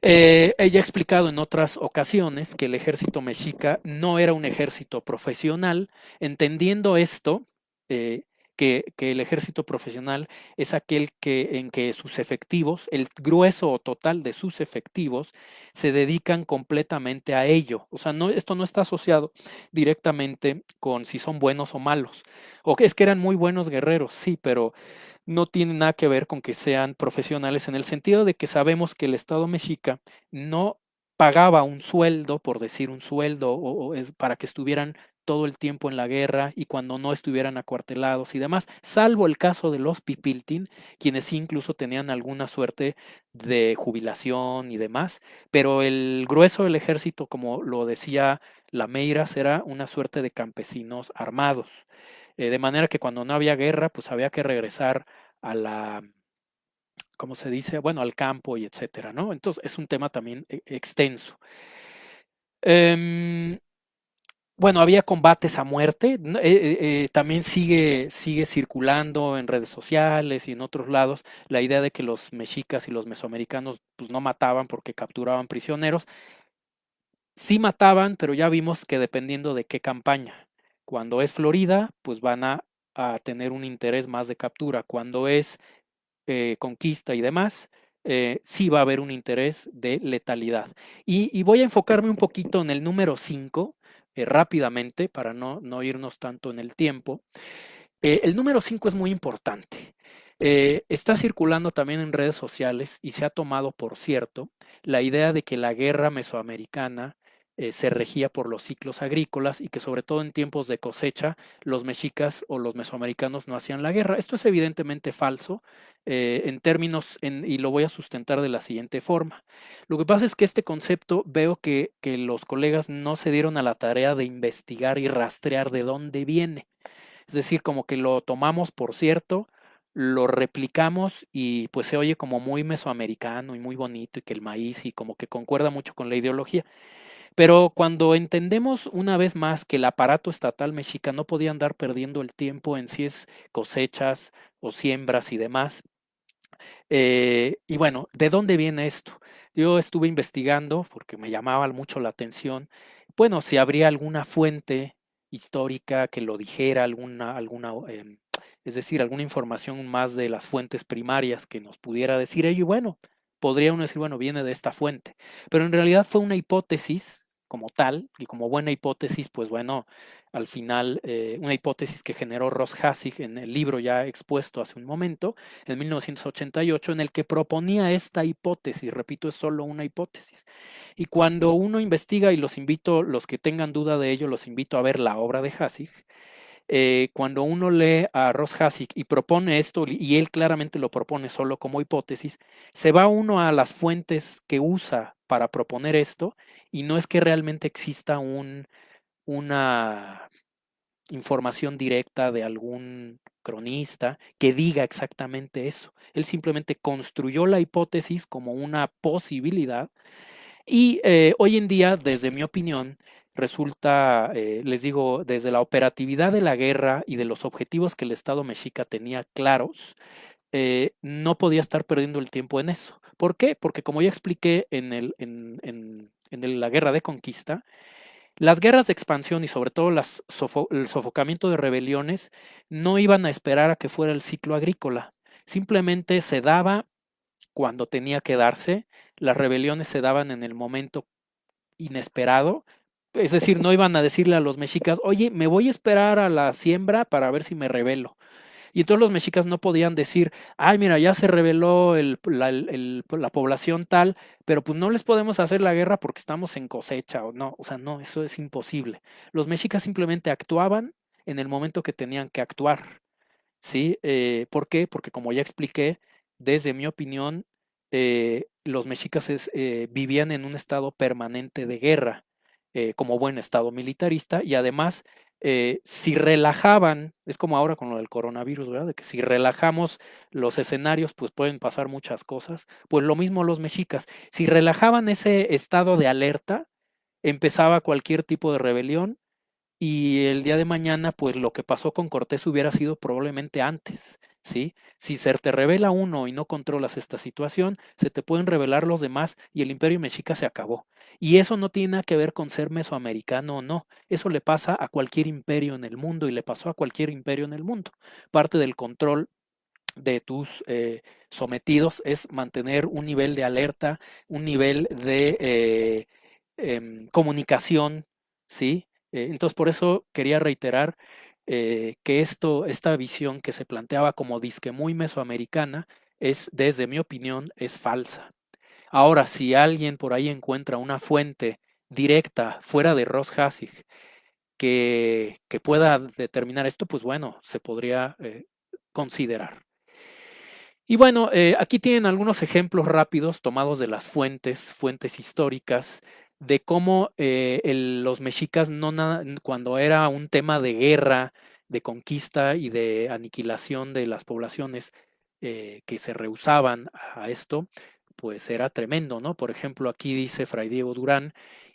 Ella ha explicado en otras ocasiones que el ejército mexica no era un ejército profesional, entendiendo esto, que el ejército profesional es aquel en que sus efectivos, el grueso o total de sus efectivos, se dedican completamente a ello. O sea, esto no está asociado directamente con si son buenos o malos. O que es que eran muy buenos guerreros, sí, pero no tiene nada que ver con que sean profesionales en el sentido de que sabemos que el Estado mexica no pagaba un sueldo, por decir un sueldo, para que estuvieran todo el tiempo en la guerra y cuando no estuvieran acuartelados y demás, salvo el caso de los Pipiltin, quienes sí incluso tenían alguna suerte de jubilación y demás, pero el grueso del ejército, como lo decía Lameiras, era una suerte de campesinos armados. De manera que cuando no había guerra, pues había que regresar a la, ¿cómo se dice? Bueno, al campo y etcétera, ¿no? Entonces es un tema también extenso. Em, bueno, había combates a muerte, también sigue circulando en redes sociales y en otros lados la idea de que los mexicas y los mesoamericanos pues no mataban porque capturaban prisioneros. Sí mataban, pero ya vimos que dependiendo de qué campaña. Cuando es Florida, pues van a tener un interés más de captura. Cuando es conquista y demás, sí va a haber un interés de letalidad. Y voy a enfocarme un poquito en el número 5 rápidamente para no irnos tanto en el tiempo. El número 5 es muy importante. Está circulando también en redes sociales y se ha tomado por cierto la idea de que la guerra mesoamericana se regía por los ciclos agrícolas y que sobre todo en tiempos de cosecha los mexicas o los mesoamericanos no hacían la guerra. Esto es evidentemente falso en términos, y lo voy a sustentar de la siguiente forma. Lo que pasa es que este concepto veo que los colegas no se dieron a la tarea de investigar y rastrear de dónde viene. Es decir, como que lo tomamos por cierto, lo replicamos y pues se oye como muy mesoamericano y muy bonito y que el maíz y como que concuerda mucho con la ideología. Pero cuando entendemos una vez más que el aparato estatal mexica no podía andar perdiendo el tiempo en si es cosechas o siembras y demás, y bueno, ¿de dónde viene esto? Yo estuve investigando porque me llamaba mucho la atención, bueno, si habría alguna fuente histórica que lo dijera, es decir, alguna información más de las fuentes primarias que nos pudiera decir ello, y bueno, podría uno decir, bueno, viene de esta fuente, pero en realidad fue una hipótesis como tal, y como buena hipótesis, pues bueno, al final, una hipótesis que generó Ross Hassig en el libro ya expuesto hace un momento, en 1988, en el que proponía esta hipótesis, repito, es solo una hipótesis. Y cuando uno investiga, y los invito, los que tengan duda de ello, los invito a ver la obra de Hassig, cuando uno lee a Ross Hassig y propone esto, y él claramente lo propone solo como hipótesis, se va uno a las fuentes que usa para proponer esto, y no es que realmente exista una información directa de algún cronista que diga exactamente eso. Él simplemente construyó la hipótesis como una posibilidad y hoy en día, desde mi opinión, resulta, les digo, desde la operatividad de la guerra y de los objetivos que el Estado mexica tenía claros, no podía estar perdiendo el tiempo en eso. ¿Por qué? Porque como ya expliqué en la guerra de conquista, las guerras de expansión y sobre todo el sofocamiento de rebeliones no iban a esperar a que fuera el ciclo agrícola. Simplemente se daba cuando tenía que darse. Las rebeliones se daban en el momento inesperado. Es decir, no iban a decirle a los mexicas, oye, me voy a esperar a la siembra para ver si me rebelo. Y entonces los mexicas no podían decir, ay, mira, ya se rebeló la población tal, pero pues no les podemos hacer la guerra porque estamos en cosecha o no, o sea, no, eso es imposible. Los mexicas simplemente actuaban en el momento que tenían que actuar. ¿Sí? ¿Por qué? Porque como ya expliqué, desde mi opinión, los mexicas vivían en un estado permanente de guerra, como buen estado militarista, y además, si relajaban, es como ahora con lo del coronavirus, ¿verdad? De que si relajamos los escenarios, pues pueden pasar muchas cosas. Pues lo mismo los mexicas, si relajaban ese estado de alerta, empezaba cualquier tipo de rebelión y el día de mañana, pues lo que pasó con Cortés hubiera sido probablemente antes, ¿sí? Si se te revela uno y no controlas esta situación, se te pueden revelar los demás y el imperio mexica se acabó. Y eso no tiene nada que ver con ser mesoamericano o no. Eso le pasa a cualquier imperio en el mundo y le pasó a cualquier imperio en el mundo. Parte del control de tus sometidos es mantener un nivel de alerta, un nivel de comunicación, ¿sí? Entonces, por eso quería reiterar que esta visión que se planteaba como disque muy mesoamericana, desde mi opinión, es falsa. Ahora, si alguien por ahí encuentra una fuente directa fuera de Ross Hassig que pueda determinar esto, pues bueno, se podría considerar. Y bueno, aquí tienen algunos ejemplos rápidos tomados de las fuentes históricas, de cómo los mexicas cuando era un tema de guerra, de conquista y de aniquilación de las poblaciones que se rehusaban a esto, pues era tremendo, ¿no? Por ejemplo, aquí dice Fray Diego Durán,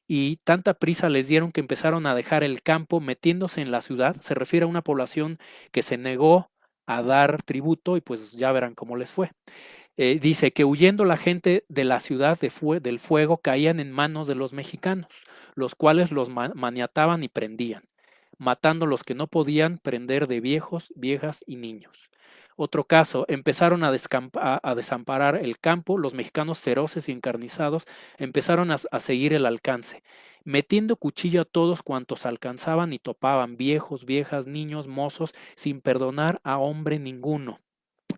y tanta prisa les dieron que empezaron a dejar el campo metiéndose en la ciudad, se refiere a una población que se negó a dar tributo y pues ya verán cómo les fue. Dice que huyendo la gente de la ciudad del fuego caían en manos de los mexicanos, los cuales los maniataban y prendían, matando los que no podían prender de viejos, viejas y niños. Otro caso, empezaron a desamparar el campo, los mexicanos feroces y encarnizados empezaron a seguir el alcance, metiendo cuchillo a todos cuantos alcanzaban y topaban, viejos, viejas, niños, mozos, sin perdonar a hombre ninguno.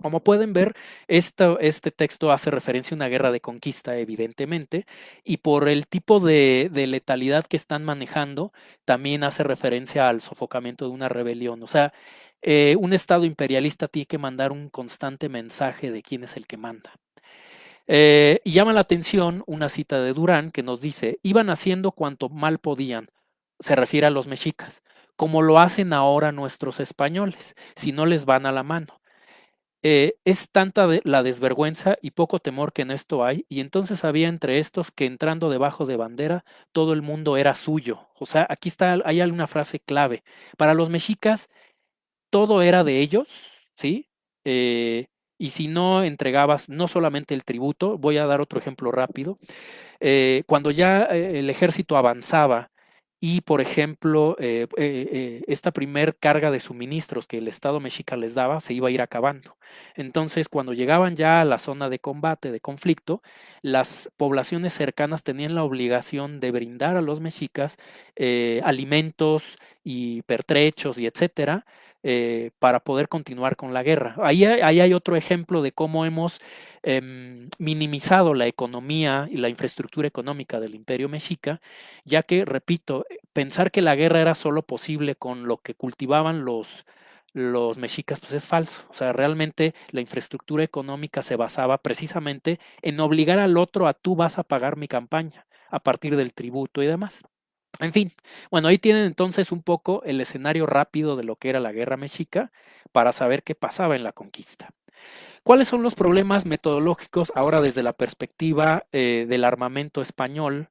Como pueden ver, este texto hace referencia a una guerra de conquista, evidentemente, y por el tipo de letalidad que están manejando, también hace referencia al sofocamiento de una rebelión. O sea, un Estado imperialista tiene que mandar un constante mensaje de quién es el que manda. Y llama la atención una cita de Durán que nos dice, iban haciendo cuanto mal podían, se refiere a los mexicas, como lo hacen ahora nuestros españoles, si no les van a la mano. Es tanta la desvergüenza y poco temor que en esto hay, y entonces había entre estos que entrando debajo de bandera, todo el mundo era suyo. O sea, hay alguna frase clave. Para los mexicas, todo era de ellos, ¿sí? Y si no entregabas no solamente el tributo, voy a dar otro ejemplo rápido, cuando ya el ejército avanzaba y, por ejemplo, esta primer carga de suministros que el Estado mexica les daba se iba a ir acabando. Entonces, cuando llegaban ya a la zona de combate, de conflicto, las poblaciones cercanas tenían la obligación de brindar a los mexicas alimentos y pertrechos y etcétera, para poder continuar con la guerra. Ahí hay otro ejemplo de cómo hemos minimizado la economía y la infraestructura económica del imperio mexica, ya que, repito, pensar que la guerra era solo posible con lo que cultivaban los mexicas, pues es falso. O sea, realmente la infraestructura económica se basaba precisamente en obligar al otro a tú vas a pagar mi campaña a partir del tributo y demás. En fin, bueno, ahí tienen entonces un poco el escenario rápido de lo que era la guerra mexica para saber qué pasaba en la conquista. ¿Cuáles son los problemas metodológicos ahora desde la perspectiva del armamento español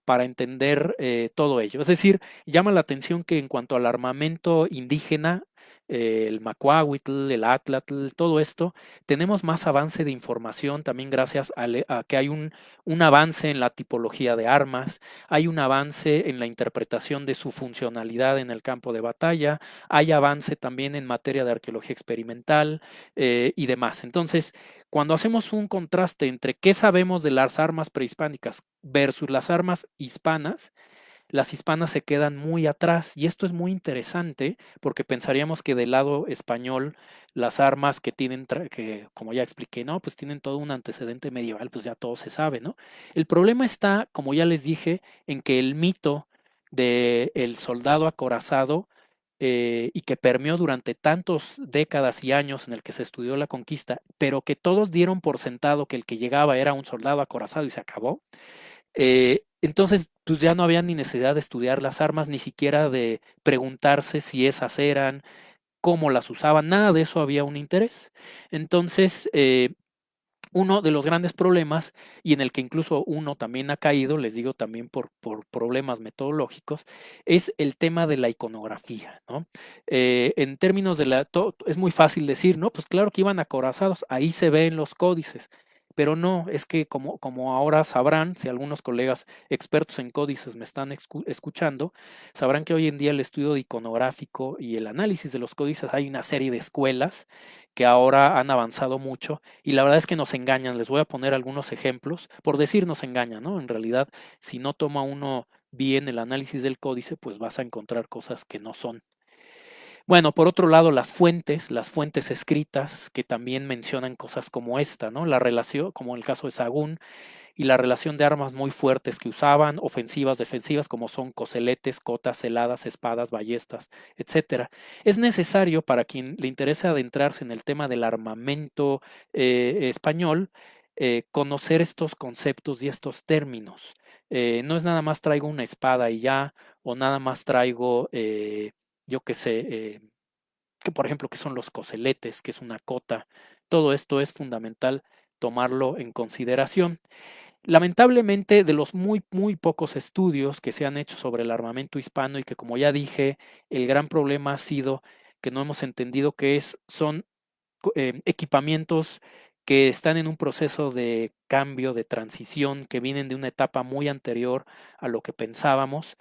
para entender todo ello? Es decir, llama la atención que en cuanto al armamento indígena, el Macuahuitl, el Atlatl, todo esto, tenemos más avance de información también gracias a que hay un avance en la tipología de armas, hay un avance en la interpretación de su funcionalidad en el campo de batalla, hay avance también en materia de arqueología experimental y demás. Entonces, cuando hacemos un contraste entre qué sabemos de las armas prehispánicas versus las armas hispanas, las hispanas se quedan muy atrás y esto es muy interesante porque pensaríamos que del lado español las armas que tienen, que como ya expliqué, no, pues tienen todo un antecedente medieval, pues ya todo se sabe, ¿no? El problema está, como ya les dije, en que el mito del soldado acorazado y que permeó durante tantas décadas y años en el que se estudió la conquista, pero que todos dieron por sentado que el que llegaba era un soldado acorazado y se acabó. Entonces, pues ya no había ni necesidad de estudiar las armas, ni siquiera de preguntarse si esas eran, cómo las usaban, nada de eso había un interés. Entonces, uno de los grandes problemas, y en el que incluso uno también ha caído, les digo también por problemas metodológicos, es el tema de la iconografía, ¿no? En términos de es muy fácil decir, ¿no? Pues claro que iban acorazados, ahí se ve en los códices, pero no, es que como ahora sabrán, si algunos colegas expertos en códices me están escuchando, sabrán que hoy en día el estudio iconográfico y el análisis de los códices hay una serie de escuelas que ahora han avanzado mucho y la verdad es que nos engañan. Les voy a poner algunos ejemplos, por decir nos engañan, ¿no? En realidad, si no toma uno bien el análisis del códice, pues vas a encontrar cosas que no son. Bueno, por otro lado, las fuentes escritas que también mencionan cosas como esta, ¿no? La relación, como en el caso de Sagún, y la relación de armas muy fuertes que usaban, ofensivas, defensivas, como son coseletes, cotas, celadas, espadas, ballestas, etcétera. Es necesario para quien le interese adentrarse en el tema del armamento español, conocer estos conceptos y estos términos. No es nada más traigo una espada y ya, o nada más traigo, yo qué sé, que por ejemplo, que son los coseletes, que es una cota. Todo esto es fundamental tomarlo en consideración. Lamentablemente, de los muy pocos estudios que se han hecho sobre el armamento hispano y que, como ya dije, el gran problema ha sido que no hemos entendido son equipamientos que están en un proceso de cambio, de transición, que vienen de una etapa muy anterior a lo que pensábamos.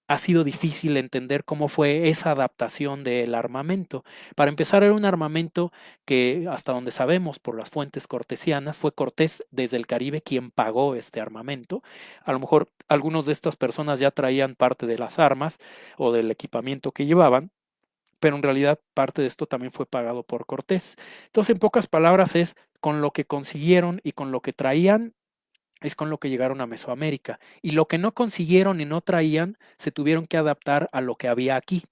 Ha sido difícil entender cómo fue esa adaptación del armamento. Para empezar, era un armamento que, hasta donde sabemos por las fuentes cortesianas, fue Cortés desde el Caribe quien pagó este armamento. A lo mejor algunos de estas personas ya traían parte de las armas o del equipamiento que llevaban, pero en realidad parte de esto también fue pagado por Cortés. Entonces, en pocas palabras, es con lo que consiguieron y con lo que traían, es con lo que llegaron a Mesoamérica. Y lo que no consiguieron y no traían, se tuvieron que adaptar a lo que había aquí.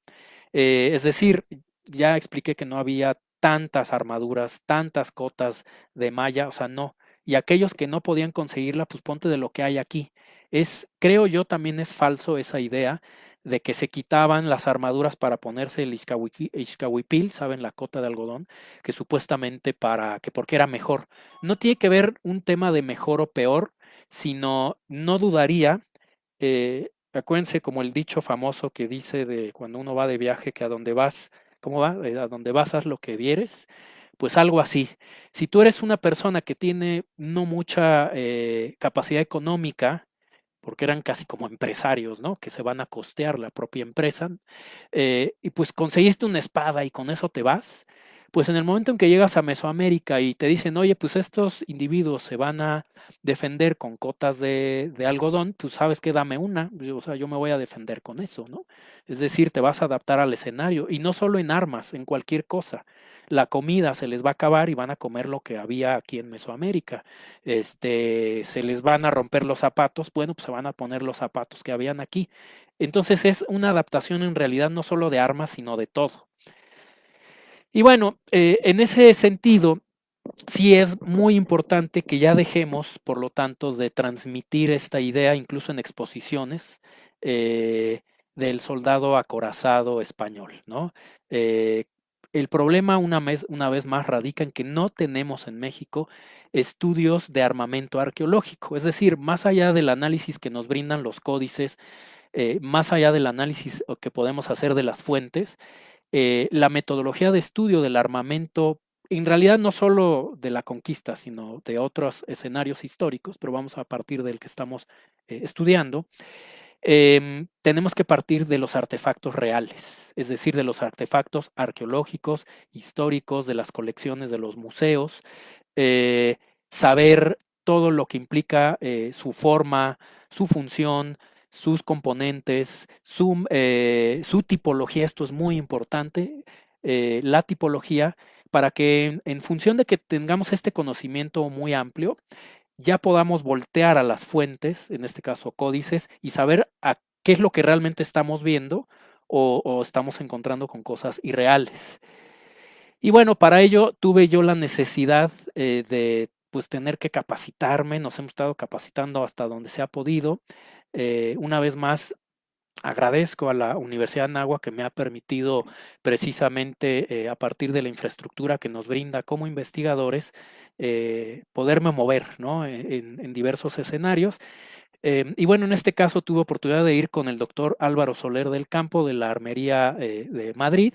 Es decir, ya expliqué que no había tantas armaduras, tantas cotas de malla, o sea, no. Y aquellos que no podían conseguirla, pues ponte de lo que hay aquí. Creo yo también es falso esa idea de que se quitaban las armaduras para ponerse el Ixcahuipil, ¿saben? La cota de algodón, que supuestamente porque era mejor. No tiene que ver un tema de mejor o peor, sino no dudaría acuérdense como el dicho famoso que dice de cuando uno va de viaje que a donde vas, ¿cómo va? A donde vas haz lo que vieres. Pues algo así. Si tú eres una persona que tiene no mucha capacidad económica, porque eran casi como empresarios, ¿no? Que se van a costear la propia empresa, y pues conseguiste una espada y con eso te vas, pues en el momento en que llegas a Mesoamérica y te dicen, oye, pues estos individuos se van a defender con cotas de algodón, pues sabes que dame una, o sea, yo me voy a defender con eso, ¿no? Es decir, te vas a adaptar al escenario y no solo en armas, en cualquier cosa. La comida se les va a acabar y van a comer lo que había aquí en Mesoamérica. Se les van a romper los zapatos, bueno, pues se van a poner los zapatos que habían aquí. Entonces es una adaptación en realidad no solo de armas, sino de todo. Y bueno, en ese sentido, sí es muy importante que ya dejemos, por lo tanto, de transmitir esta idea, incluso en exposiciones, del soldado acorazado español, ¿no? El problema una vez más radica en que no tenemos en México estudios de armamento arqueológico, es decir, más allá del análisis que nos brindan los códices, más allá del análisis que podemos hacer de las fuentes, la metodología de estudio del armamento, en realidad no solo de la conquista, sino de otros escenarios históricos, pero vamos a partir del que estamos estudiando. Tenemos que partir de los artefactos reales, es decir, de los artefactos arqueológicos, históricos, de las colecciones de los museos, eh, saber todo lo que implica su forma, su función, sus componentes, su tipología. Esto es muy importante, la tipología, para que en función de que tengamos este conocimiento muy amplio, ya podamos voltear a las fuentes, en este caso códices, y saber a qué es lo que realmente estamos viendo o estamos encontrando con cosas irreales. Y bueno, para ello tuve yo la necesidad de pues tener que capacitarme, nos hemos estado capacitando hasta donde se ha podido. Una vez más, agradezco a la Universidad de Anáhuac que me ha permitido precisamente a partir de la infraestructura que nos brinda como investigadores, poderme mover, ¿no? En diversos escenarios. Y bueno, en este caso tuve oportunidad de ir con el doctor Álvaro Soler del Campo de la Armería de Madrid,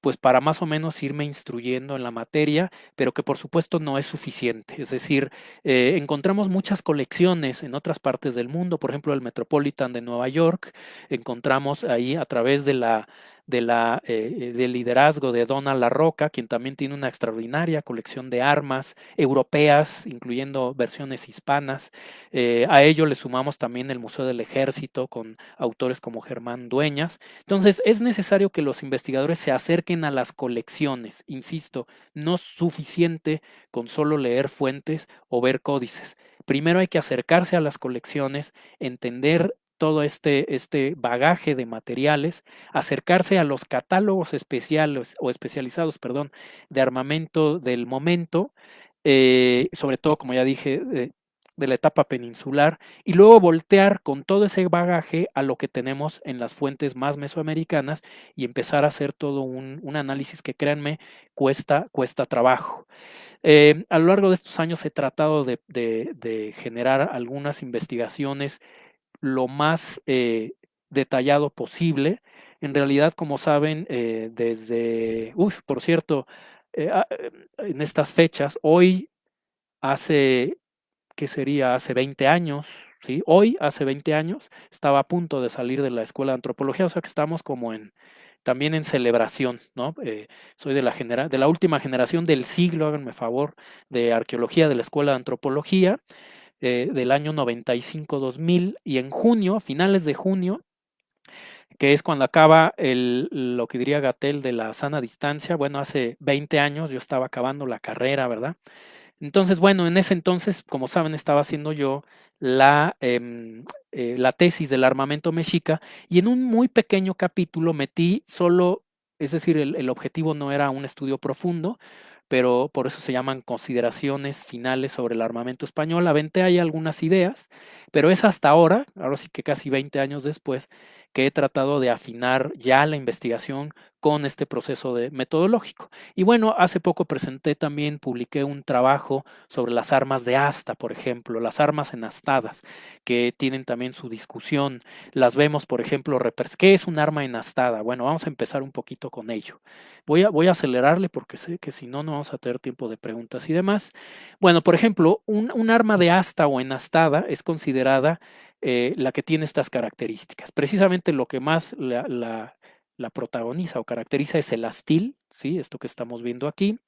pues para más o menos irme instruyendo en la materia, pero que por supuesto no es suficiente. Es decir, encontramos muchas colecciones en otras partes del mundo, por ejemplo, el Metropolitan de Nueva York, encontramos ahí a través del liderazgo de Donald LaRocca, quien también tiene una extraordinaria colección de armas europeas, incluyendo versiones hispanas. A ello le sumamos también el Museo del Ejército con autores como Germán Dueñas. Entonces, es necesario que los investigadores se acerquen a las colecciones. Insisto, no es suficiente con solo leer fuentes o ver códices. Primero hay que acercarse a las colecciones, entender todo este bagaje de materiales, acercarse a los catálogos especiales o especializados, perdón, de armamento del momento, sobre todo, como ya dije, de la etapa peninsular, y luego voltear con todo ese bagaje a lo que tenemos en las fuentes más mesoamericanas y empezar a hacer todo un análisis que, créanme, cuesta trabajo. A lo largo de estos años he tratado de generar algunas investigaciones lo más detallado posible. En realidad, como saben, por cierto, en estas fechas, hoy hace ¿qué sería? Hace 20 años, ¿sí? Hoy, hace 20 años, estaba a punto de salir de la escuela de antropología, o sea que estamos como también en celebración, ¿no? Soy de la última generación del siglo, háganme favor, de arqueología de la escuela de antropología, del año 95-2000, y en junio, finales de junio, que es cuando acaba lo que diría Gatell de la sana distancia. Bueno, hace 20 años yo estaba acabando la carrera, ¿verdad? Entonces, bueno, en ese entonces, como saben, estaba haciendo yo la tesis del armamento mexica, y en un muy pequeño capítulo metí solo, es decir, el objetivo no era un estudio profundo, pero por eso se llaman consideraciones finales sobre el armamento español. Aventé ahí algunas ideas, pero es hasta ahora sí que casi 20 años después, que he tratado de afinar ya la investigación con este proceso metodológico. Y bueno, hace poco publiqué un trabajo sobre las armas de asta, por ejemplo, las armas enastadas, que tienen también su discusión. Las vemos, por ejemplo, ¿qué es un arma enastada? Bueno, vamos a empezar un poquito con ello. Voy a acelerarle porque sé que si no, no vamos a tener tiempo de preguntas y demás. Bueno, por ejemplo, un arma de asta o enastada es considerada la que tiene estas características. Precisamente lo que más la protagoniza o caracteriza es el astil, ¿sí? Esto que estamos viendo aquí,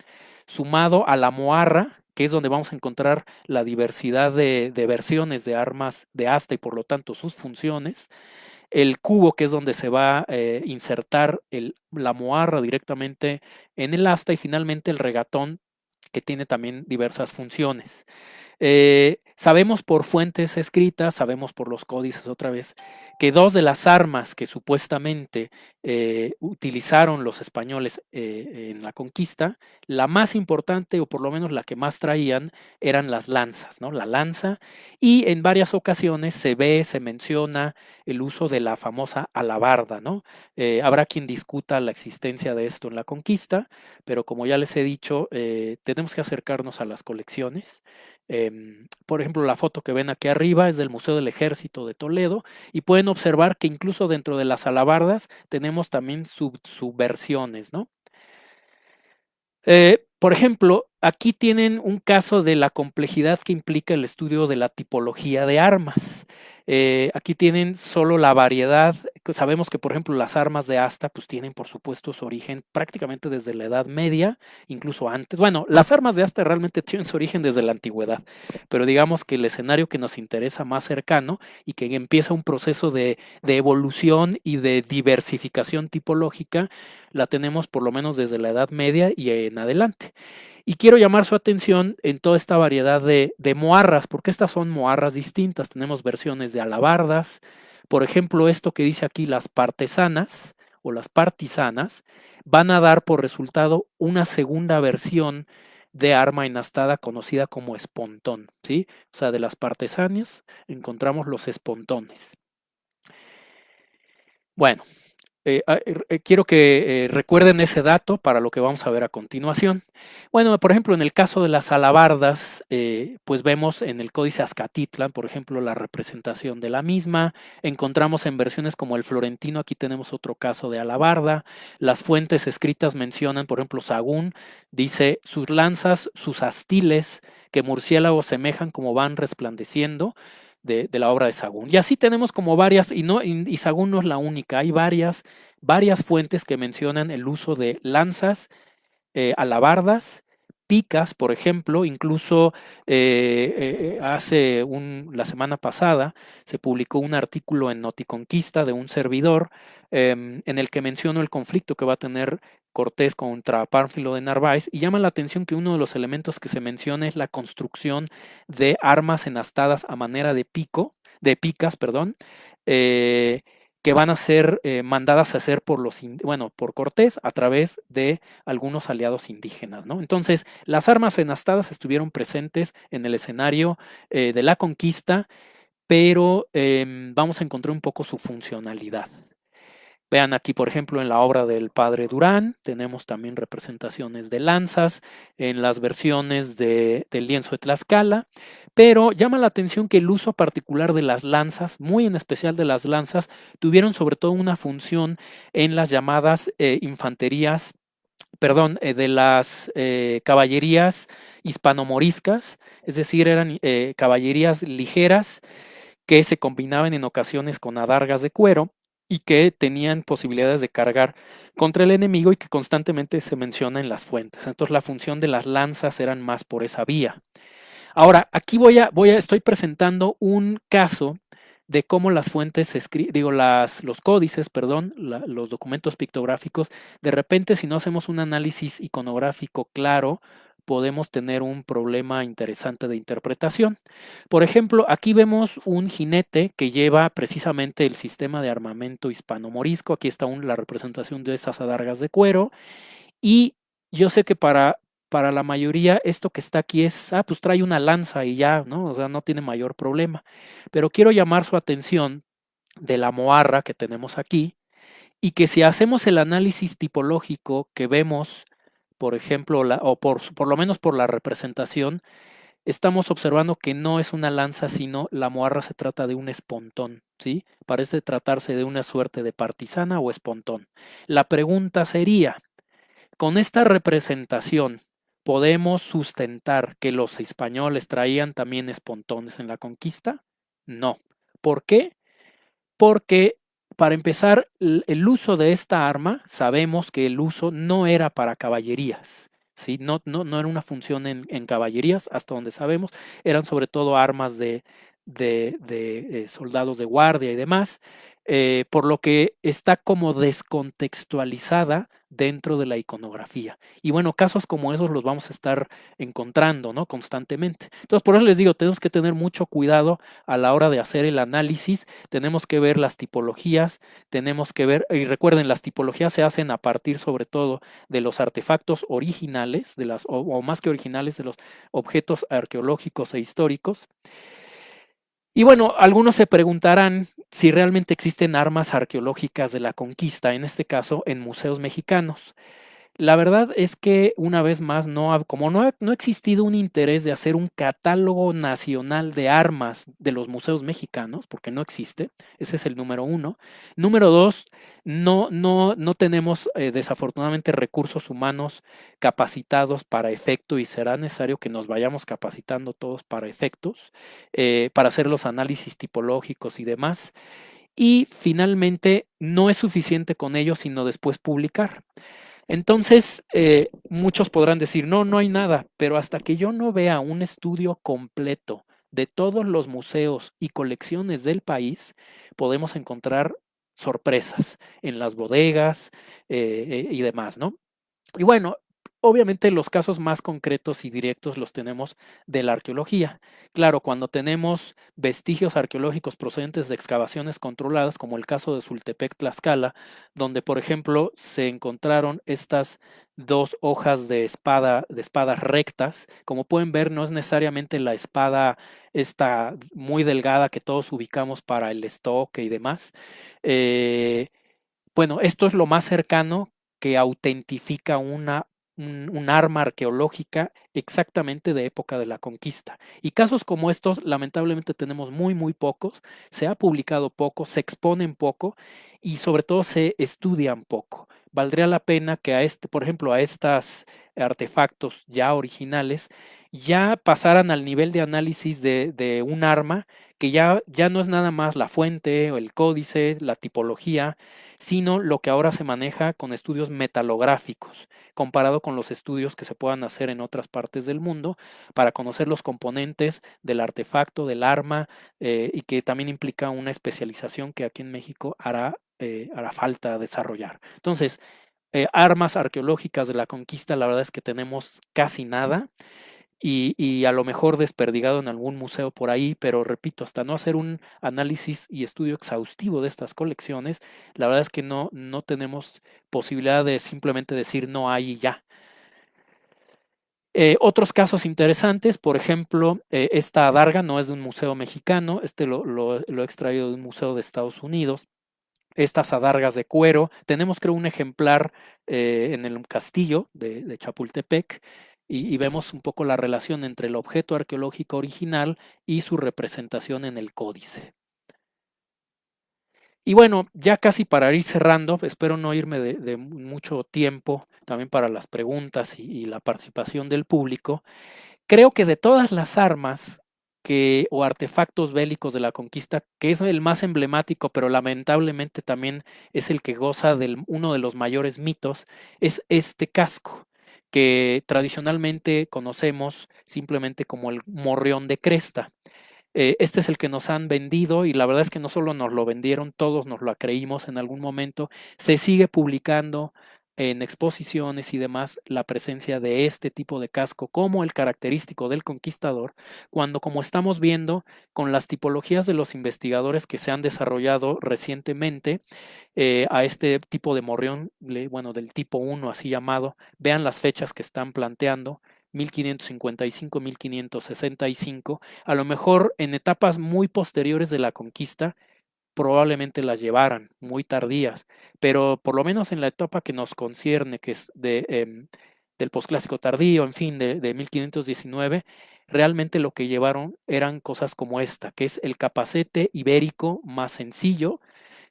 sumado a la moarra, que es donde vamos a encontrar la diversidad de versiones de armas de asta y por lo tanto sus funciones, el cubo, que es donde se va a insertar la moarra directamente en el asta, y finalmente el regatón, que tiene también diversas funciones. Sabemos por fuentes escritas, sabemos por los códices otra vez, que dos de las armas que supuestamente utilizaron los españoles en la conquista, la más importante o por lo menos la que más traían, eran las lanzas, ¿no? La lanza, y en varias ocasiones se menciona el uso de la famosa alabarda, ¿no? Habrá quien discuta la existencia de esto en la conquista, pero como ya les he dicho, tenemos que acercarnos a las colecciones. Por ejemplo, la foto que ven aquí arriba es del Museo del Ejército de Toledo y pueden observar que incluso dentro de las alabardas tenemos también subversiones, ¿no? Por ejemplo, aquí tienen un caso de la complejidad que implica el estudio de la tipología de armas. Aquí tienen solo la variedad. Sabemos que, por ejemplo, las armas de asta pues tienen, por supuesto, su origen prácticamente desde la Edad Media, incluso antes. Bueno, las armas de asta realmente tienen su origen desde la antigüedad, pero digamos que el escenario que nos interesa más cercano y que empieza un proceso de evolución y de diversificación tipológica la tenemos por lo menos desde la Edad Media y en adelante. Y quiero llamar su atención en toda esta variedad de moarras, porque estas son moarras distintas. Tenemos versiones de alabardas, por ejemplo, esto que dice aquí, las partesanas o las partisanas, van a dar por resultado una segunda versión de arma enastada conocida como espontón, ¿sí? O sea, de las partesanas encontramos los espontones. Bueno, quiero que recuerden ese dato para lo que vamos a ver a continuación. Bueno, por ejemplo, en el caso de las alabardas, pues vemos en el Códice Azcatitlan, por ejemplo, la representación de la misma. Encontramos en versiones como el Florentino, aquí tenemos otro caso de alabarda. Las fuentes escritas mencionan, por ejemplo, Sagún dice, sus lanzas, sus astiles, que murciélagos semejan como van resplandeciendo. De la obra de Sagún. Y así tenemos como varias, y Sagún no es la única, hay varias fuentes que mencionan el uso de lanzas, alabardas, picas, por ejemplo, incluso la semana pasada se publicó un artículo en Noticonquista de un servidor en el que menciono el conflicto que va a tener Cortés contra Pánfilo de Narváez y llama la atención que uno de los elementos que se menciona es la construcción de armas enastadas a manera de picas, perdón, que van a ser mandadas a hacer por Cortés a través de algunos aliados indígenas, ¿no? Entonces, las armas enastadas estuvieron presentes en el escenario de la conquista, pero vamos a encontrar un poco su funcionalidad. Vean aquí, por ejemplo, en la obra del padre Durán, tenemos también representaciones de lanzas en las versiones del lienzo de Tlaxcala, pero llama la atención que el uso particular de las lanzas, muy en especial de las lanzas, tuvieron sobre todo una función en las llamadas infanterías, perdón, de las caballerías hispano-moriscas, es decir, eran caballerías ligeras que se combinaban en ocasiones con adargas de cuero y que tenían posibilidades de cargar contra el enemigo y que constantemente se menciona en las fuentes. Entonces la función de las lanzas eran más por esa vía. Ahora, aquí estoy presentando un caso de cómo las fuentes, los códices, perdón, los documentos pictográficos, de repente si no hacemos un análisis iconográfico claro, podemos tener un problema interesante de interpretación. Por ejemplo, aquí vemos un jinete que lleva precisamente el sistema de armamento hispano-morisco. Aquí está la representación de esas adargas de cuero. Y yo sé que para la mayoría esto que está aquí es, pues trae una lanza y ya, ¿no? O sea, no tiene mayor problema. Pero quiero llamar su atención de la moarra que tenemos aquí y que si hacemos el análisis tipológico que vemos, por ejemplo, o por lo menos por la representación, estamos observando que no es una lanza, sino la moarra se trata de un espontón, ¿sí? Parece tratarse de una suerte de partisana o espontón. La pregunta sería, con esta representación, ¿podemos sustentar que los españoles traían también espontones en la conquista? No. ¿Por qué? Porque, para empezar, el uso de esta arma, sabemos que el uso no era para caballerías, ¿sí? No era una función en caballerías, hasta donde sabemos, eran sobre todo armas de soldados de guardia y demás, por lo que está como descontextualizada dentro de la iconografía. Y bueno, casos como esos los vamos a estar encontrando, ¿no? Constantemente. Entonces, por eso les digo, tenemos que tener mucho cuidado a la hora de hacer el análisis, tenemos que ver las tipologías, tenemos que ver, y recuerden, las tipologías se hacen a partir sobre todo de los artefactos originales, o más que originales, de los objetos arqueológicos e históricos. Y bueno, algunos se preguntarán si realmente existen armas arqueológicas de la conquista, en este caso en museos mexicanos. La verdad es que una vez más, como no ha existido un interés de hacer un catálogo nacional de armas de los museos mexicanos, porque no existe, ese es el número uno. Número dos, no tenemos desafortunadamente recursos humanos capacitados para efecto y será necesario que nos vayamos capacitando todos para efectos, para hacer los análisis tipológicos y demás. Y finalmente, no es suficiente con ello, sino después publicar. Entonces, muchos podrán decir, no, no hay nada, pero hasta que yo no vea un estudio completo de todos los museos y colecciones del país, podemos encontrar sorpresas en las bodegas y demás, ¿no? Y bueno, obviamente los casos más concretos y directos los tenemos de la arqueología. Claro, cuando tenemos vestigios arqueológicos procedentes de excavaciones controladas, como el caso de Sultepec Tlaxcala, donde por ejemplo se encontraron estas dos hojas de espadas rectas. Como pueden ver, no es necesariamente la espada esta muy delgada que todos ubicamos para el estoque y demás. Eh, bueno, esto es lo más cercano que autentifica un arma arqueológica exactamente de época de la conquista. Y casos como estos, lamentablemente, tenemos muy pocos, se ha publicado poco, se exponen poco y sobre todo se estudian poco. Valdría la pena que por ejemplo, a estos artefactos ya originales, ya pasaran al nivel de análisis de un arma que ya no es nada más la fuente o el códice, la tipología, sino lo que ahora se maneja con estudios metalográficos, comparado con los estudios que se puedan hacer en otras partes del mundo para conocer los componentes del artefacto, del arma, y que también implica una especialización que aquí en México hará falta desarrollar. Entonces, armas arqueológicas de la conquista, la verdad es que tenemos casi nada y a lo mejor desperdigado en algún museo por ahí, pero repito, hasta no hacer un análisis y estudio exhaustivo de estas colecciones, la verdad es que no tenemos posibilidad de simplemente decir no hay y ya. Otros casos interesantes, por ejemplo, esta adarga no es de un museo mexicano, lo he extraído de un museo de Estados Unidos. Estas adargas de cuero, tenemos creo un ejemplar en el castillo de Chapultepec y vemos un poco la relación entre el objeto arqueológico original y su representación en el códice. Y bueno, ya casi para ir cerrando, espero no irme de mucho tiempo también para las preguntas y la participación del público. Creo que de todas las armas o artefactos bélicos de la conquista, que es el más emblemático, pero lamentablemente también es el que goza de uno de los mayores mitos, es este casco, que tradicionalmente conocemos simplemente como el morrión de cresta. Este es el que nos han vendido y la verdad es que no solo nos lo vendieron, todos nos lo creímos en algún momento. Se sigue publicando en exposiciones y demás la presencia de este tipo de casco como el característico del conquistador, cuando como estamos viendo con las tipologías de los investigadores que se han desarrollado recientemente a este tipo de morrión, bueno, del tipo 1 así llamado, vean las fechas que están planteando, 1555, 1565, a lo mejor en etapas muy posteriores de la conquista, probablemente las llevaran muy tardías, pero por lo menos en la etapa que nos concierne, que es del posclásico tardío, en fin, de 1519, realmente lo que llevaron eran cosas como esta, que es el capacete ibérico más sencillo,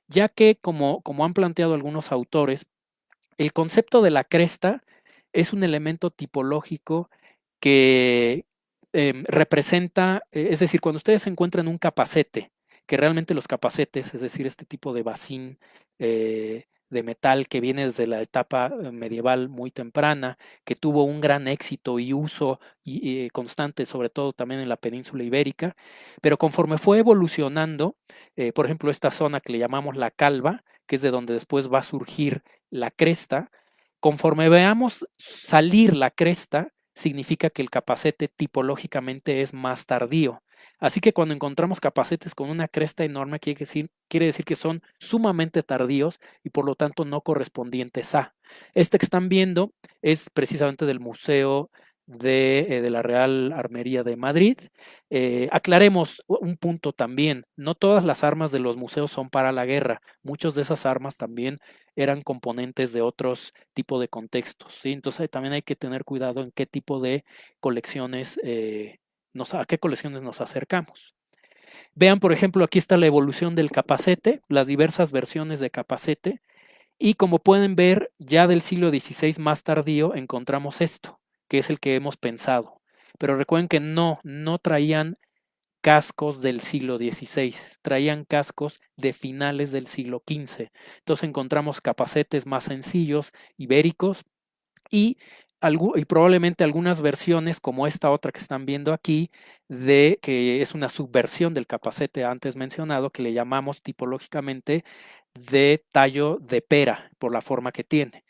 ya que como han planteado algunos autores, el concepto de la cresta es un elemento tipológico que representa, es decir, cuando ustedes encuentran un capacete, que realmente los capacetes, es decir, este tipo de bacín de metal que viene desde la etapa medieval muy temprana, que tuvo un gran éxito y uso constante, sobre todo también en la península ibérica, pero conforme fue evolucionando, por ejemplo, esta zona que le llamamos la calva, que es de donde después va a surgir la cresta, conforme veamos salir la cresta, significa que el capacete tipológicamente es más tardío. Así que cuando encontramos capacetes con una cresta enorme, quiere decir que son sumamente tardíos y por lo tanto no correspondientes a. Este que están viendo es precisamente del Museo de la Real Armería de Madrid. Aclaremos un punto también, no todas las armas de los museos son para la guerra, muchas de esas armas también eran componentes de otros tipos de contextos, ¿sí? Entonces también hay que tener cuidado en qué tipo de colecciones, a qué colecciones nos acercamos. Vean, por ejemplo, aquí está la evolución del capacete, las diversas versiones de capacete, y como pueden ver, ya del siglo XVI más tardío encontramos esto, que es el que hemos pensado. Pero recuerden que no traían cascos del siglo XVI, traían cascos de finales del siglo XV. Entonces encontramos capacetes más sencillos, ibéricos, y, y probablemente algunas versiones como esta otra que están viendo aquí, que es una subversión del capacete antes mencionado, que le llamamos tipológicamente de tallo de pera por la forma que tiene.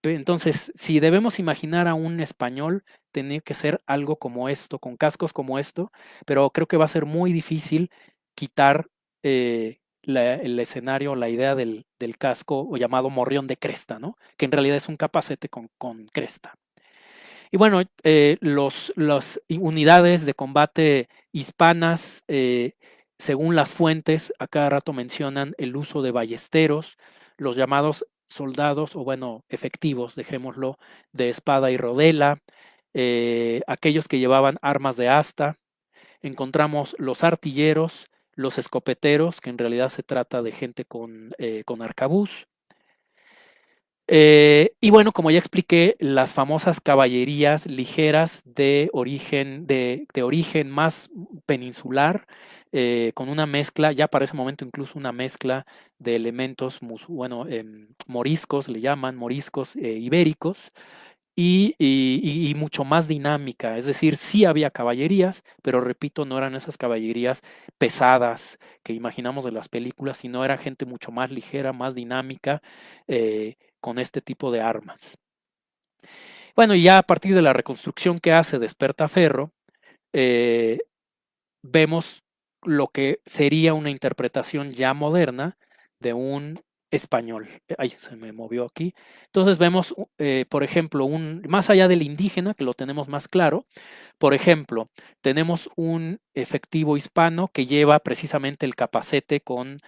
Entonces, si debemos imaginar a un español, tiene que ser algo como esto, con cascos como esto, pero creo que va a ser muy difícil quitar el escenario, la idea del casco o llamado morrión de cresta, ¿no? Que en realidad es un capacete con cresta. Y bueno, las unidades de combate hispanas, según las fuentes, a cada rato mencionan el uso de ballesteros, los llamados soldados, o bueno, efectivos, dejémoslo, de espada y rodela, aquellos que llevaban armas de asta. Encontramos los artilleros, los escopeteros, que en realidad se trata de gente con arcabuz. Y bueno, como ya expliqué, las famosas caballerías ligeras de origen más peninsular, con una mezcla, ya para ese momento incluso una mezcla de elementos, moriscos, le llaman moriscos ibéricos, y mucho más dinámica. Es decir, sí había caballerías, pero repito, no eran esas caballerías pesadas que imaginamos de las películas, sino era gente mucho más ligera, más dinámica, con este tipo de armas. Bueno, y ya a partir de la reconstrucción que hace Despertaferro, vemos lo que sería una interpretación ya moderna de un español. Ahí se me movió aquí. Entonces vemos, por ejemplo, más allá del indígena, que lo tenemos más claro, por ejemplo, tenemos un efectivo hispano que lleva precisamente el capacete con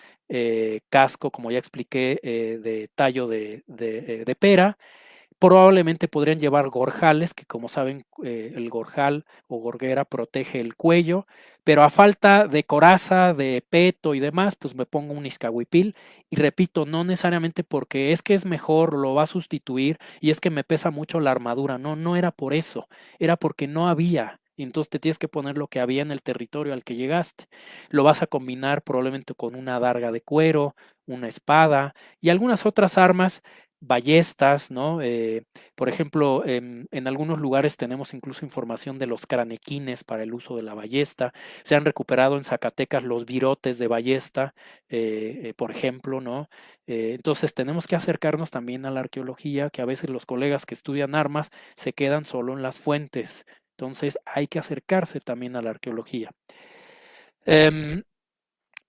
casco, como ya expliqué, de tallo de pera. Probablemente podrían llevar gorjales, que como saben, el gorjal o gorguera protege el cuello, pero a falta de coraza, de peto y demás, pues me pongo un iscahuipil. Y repito, no necesariamente porque es que es mejor, lo va a sustituir y es que me pesa mucho la armadura. No, no era por eso, era porque no había. Y entonces te tienes que poner lo que había en el territorio al que llegaste. Lo vas a combinar probablemente con una adarga de cuero, una espada y algunas otras armas, ballestas, ¿no? Por ejemplo, en algunos lugares tenemos incluso información de los cranequines para el uso de la ballesta. Se han recuperado en Zacatecas los virotes de ballesta, por ejemplo, ¿no? Entonces tenemos que acercarnos también a la arqueología, que a veces los colegas que estudian armas se quedan solo en las fuentes. Entonces hay que acercarse también a la arqueología.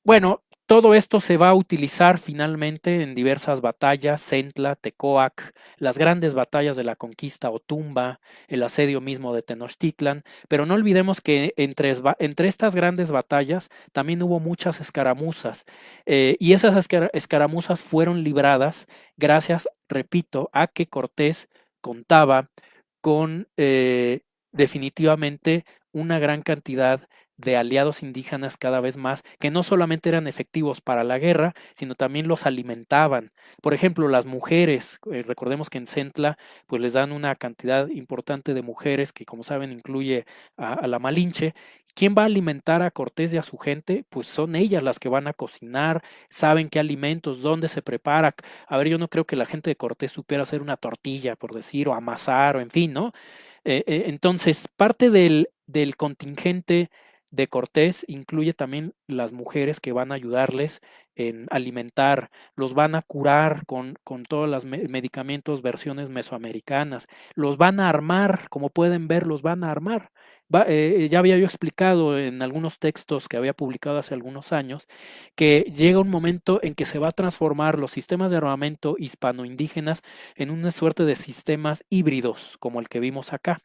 Bueno, todo esto se va a utilizar finalmente en diversas batallas, Centla, Tecoac, las grandes batallas de la conquista Otumba, el asedio mismo de Tenochtitlan, pero no olvidemos que entre estas grandes batallas también hubo muchas escaramuzas, y esas escaramuzas fueron libradas gracias, repito, a que Cortés contaba con definitivamente una gran cantidad de aliados indígenas cada vez más, que no solamente eran efectivos para la guerra, sino también los alimentaban. Por ejemplo, las mujeres, recordemos que en Centla pues les dan una cantidad importante de mujeres que, como saben, incluye a la Malinche. ¿Quién va a alimentar a Cortés y a su gente? Pues son ellas las que van a cocinar, saben qué alimentos, dónde se prepara. A ver, yo no creo que la gente de Cortés supiera hacer una tortilla, por decir, o amasar, o en fin, ¿no? Entonces, parte del contingente de Cortés incluye también las mujeres que van a ayudarles en alimentar, los van a curar con todos los medicamentos, versiones mesoamericanas, los van a armar, como pueden ver, los van a armar. Ya había yo explicado en algunos textos que había publicado hace algunos años que llega un momento en que se va a transformar los sistemas de armamento hispano-indígenas en una suerte de sistemas híbridos, como el que vimos acá,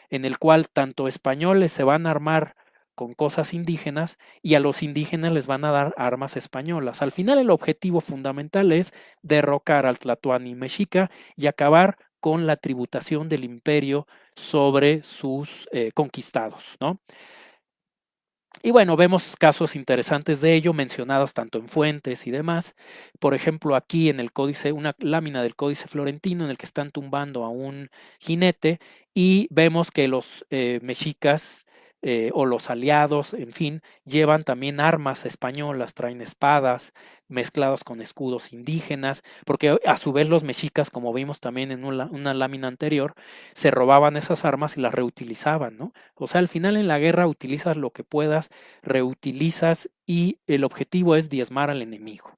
en el cual tanto españoles se van a armar con cosas indígenas y a los indígenas les van a dar armas españolas. Al final el objetivo fundamental es derrocar al Tlatoani mexica y acabar con la tributación del imperio sobre sus conquistados, ¿no? Y bueno, vemos casos interesantes de ello mencionados tanto en fuentes y demás. Por ejemplo, aquí en el códice, una lámina del Códice Florentino en el que están tumbando a un jinete y vemos que los mexicas o los aliados, en fin, llevan también armas españolas, traen espadas mezclados con escudos indígenas, porque a su vez los mexicas, como vimos también en una lámina anterior, se robaban esas armas y las reutilizaban, ¿no? O sea, al final en la guerra utilizas lo que puedas, reutilizas y el objetivo es diezmar al enemigo.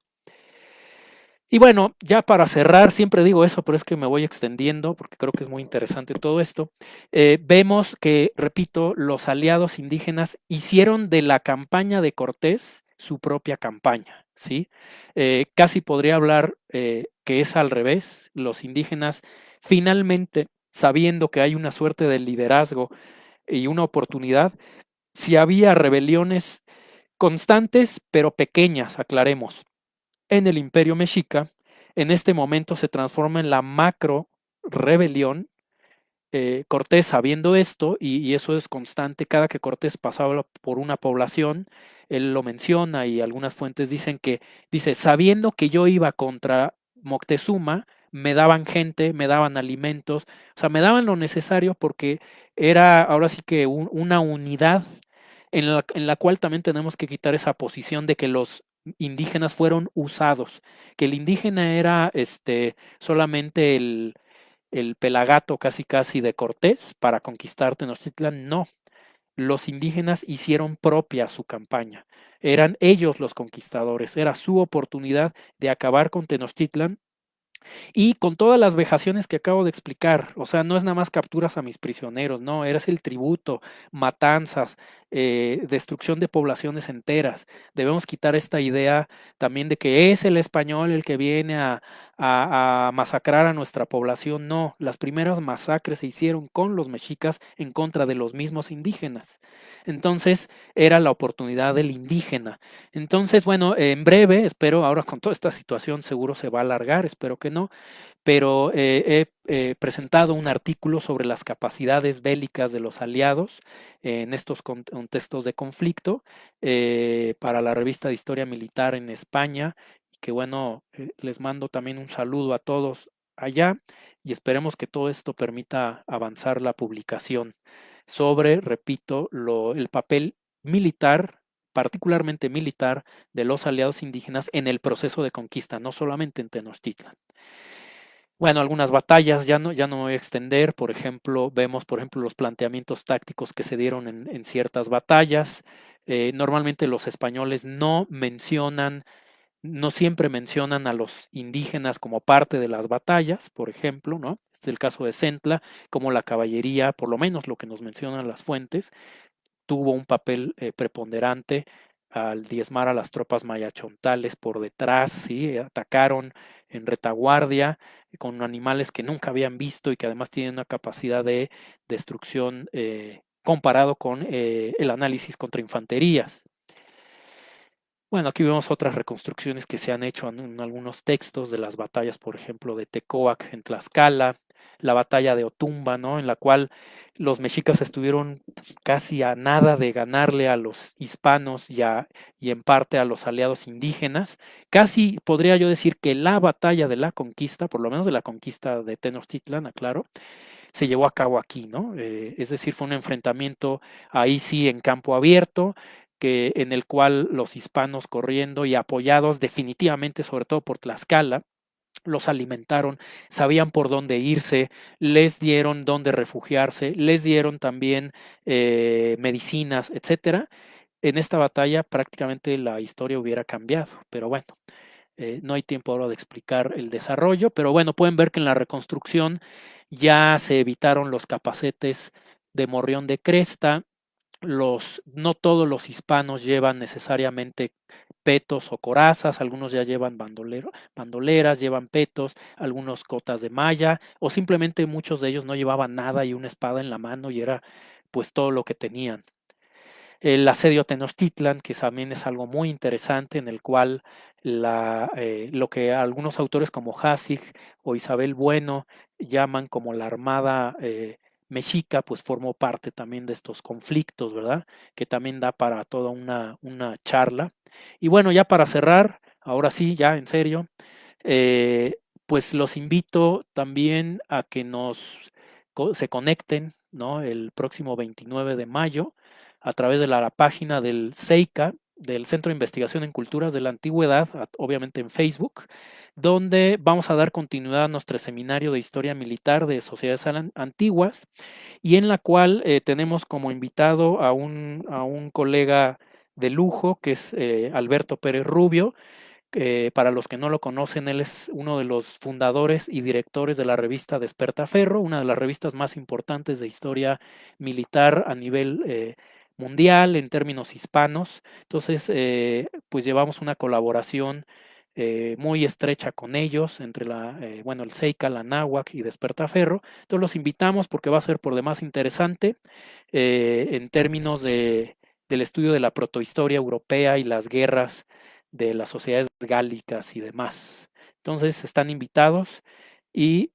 Y bueno, ya para cerrar, siempre digo eso, pero es que me voy extendiendo porque creo que es muy interesante todo esto. Vemos que, repito, los aliados indígenas hicieron de la campaña de Cortés su propia campaña, ¿sí? Casi podría hablar que es al revés. Los indígenas finalmente, sabiendo que hay una suerte de liderazgo y una oportunidad, si había rebeliones constantes, pero pequeñas, aclaremos, en el Imperio Mexica, en este momento se transforma en la macro rebelión. Cortés sabiendo esto, y eso es constante, cada que Cortés pasaba por una población, él lo menciona y algunas fuentes dicen que, dice, sabiendo que yo iba contra Moctezuma, me daban gente, me daban alimentos, o sea, me daban lo necesario porque era ahora sí que una unidad en la cual también tenemos que quitar esa posición de que los indígenas fueron usados, que el indígena era solamente el pelagato casi casi de Cortés para conquistar Tenochtitlan. No, los indígenas hicieron propia su campaña, eran ellos los conquistadores, era su oportunidad de acabar con Tenochtitlan y con todas las vejaciones que acabo de explicar. O sea, no es nada más capturas a mis prisioneros, no, eres el tributo, matanzas, destrucción de poblaciones enteras. Debemos quitar esta idea también de que es el español el que viene a masacrar a nuestra población. No, las primeras masacres se hicieron con los mexicas en contra de los mismos indígenas. Entonces, era la oportunidad del indígena. Entonces, bueno, en breve, espero, ahora con toda esta situación seguro se va a alargar, espero que no, pero he presentado un artículo sobre las capacidades bélicas de los aliados en estos contextos de conflicto para la revista de Historia Militar en España, que bueno, les mando también un saludo a todos allá y esperemos que todo esto permita avanzar la publicación sobre, repito, el papel militar, particularmente militar, de los aliados indígenas en el proceso de conquista, no solamente en Tenochtitlan. Bueno, algunas batallas, ya no me voy a extender, por ejemplo, vemos, por ejemplo, los planteamientos tácticos que se dieron en ciertas batallas. Normalmente los españoles no siempre mencionan a los indígenas como parte de las batallas, por ejemplo, ¿no? Este es el caso de Centla, como la caballería, por lo menos lo que nos mencionan las fuentes, tuvo un papel preponderante al diezmar a las tropas mayachontales por detrás, ¿sí? Atacaron en retaguardia con animales que nunca habían visto y que además tienen una capacidad de destrucción comparado con el análisis contra infanterías. Bueno, aquí vemos otras reconstrucciones que se han hecho en algunos textos de las batallas, por ejemplo, de Tecoac en Tlaxcala, la batalla de Otumba, ¿no? En la cual los mexicas estuvieron casi a nada de ganarle a los hispanos y en parte a los aliados indígenas. Casi podría yo decir que la batalla de la conquista, por lo menos de la conquista de Tenochtitlan, aclaro, se llevó a cabo aquí, ¿no? Es decir, fue un enfrentamiento ahí sí en campo abierto, en el cual los hispanos corriendo y apoyados definitivamente, sobre todo por Tlaxcala, los alimentaron, sabían por dónde irse, les dieron dónde refugiarse, les dieron también medicinas, etcétera. En esta batalla prácticamente la historia hubiera cambiado, pero bueno, no hay tiempo ahora de explicar el desarrollo, pero bueno, pueden ver que en la reconstrucción ya se evitaron los capacetes de morrión de cresta, no todos los hispanos llevan necesariamente petos o corazas, algunos ya llevan bandoleras, llevan petos, algunos cotas de malla, o simplemente muchos de ellos no llevaban nada y una espada en la mano y era pues todo lo que tenían. el asedio a Tenochtitlan, que también es algo muy interesante, en el cual lo que algunos autores como Hassig o Isabel Bueno llaman como la armada mexica, pues formó parte también de estos conflictos, ¿verdad? Que también da para toda una charla. Y bueno, ya para cerrar, ahora sí, ya en serio, pues los invito también a que se conecten, ¿no? El próximo 29 de mayo a través de la página del CEICA, del Centro de Investigación en Culturas de la Antigüedad, obviamente en Facebook, donde vamos a dar continuidad a nuestro seminario de historia militar de sociedades antiguas y en la cual tenemos como invitado a un colega de lujo que es Alberto Pérez Rubio. Para los que no lo conocen, él es uno de los fundadores y directores de la revista Despertaferro, una de las revistas más importantes de historia militar a nivel mundial en términos hispanos. Entonces, pues llevamos una colaboración muy estrecha con ellos, entre el CEICA, la NAWAC y Despertaferro. Entonces los invitamos porque va a ser por demás interesante en términos del estudio de la protohistoria europea y las guerras de las sociedades gálicas y demás. Entonces están invitados y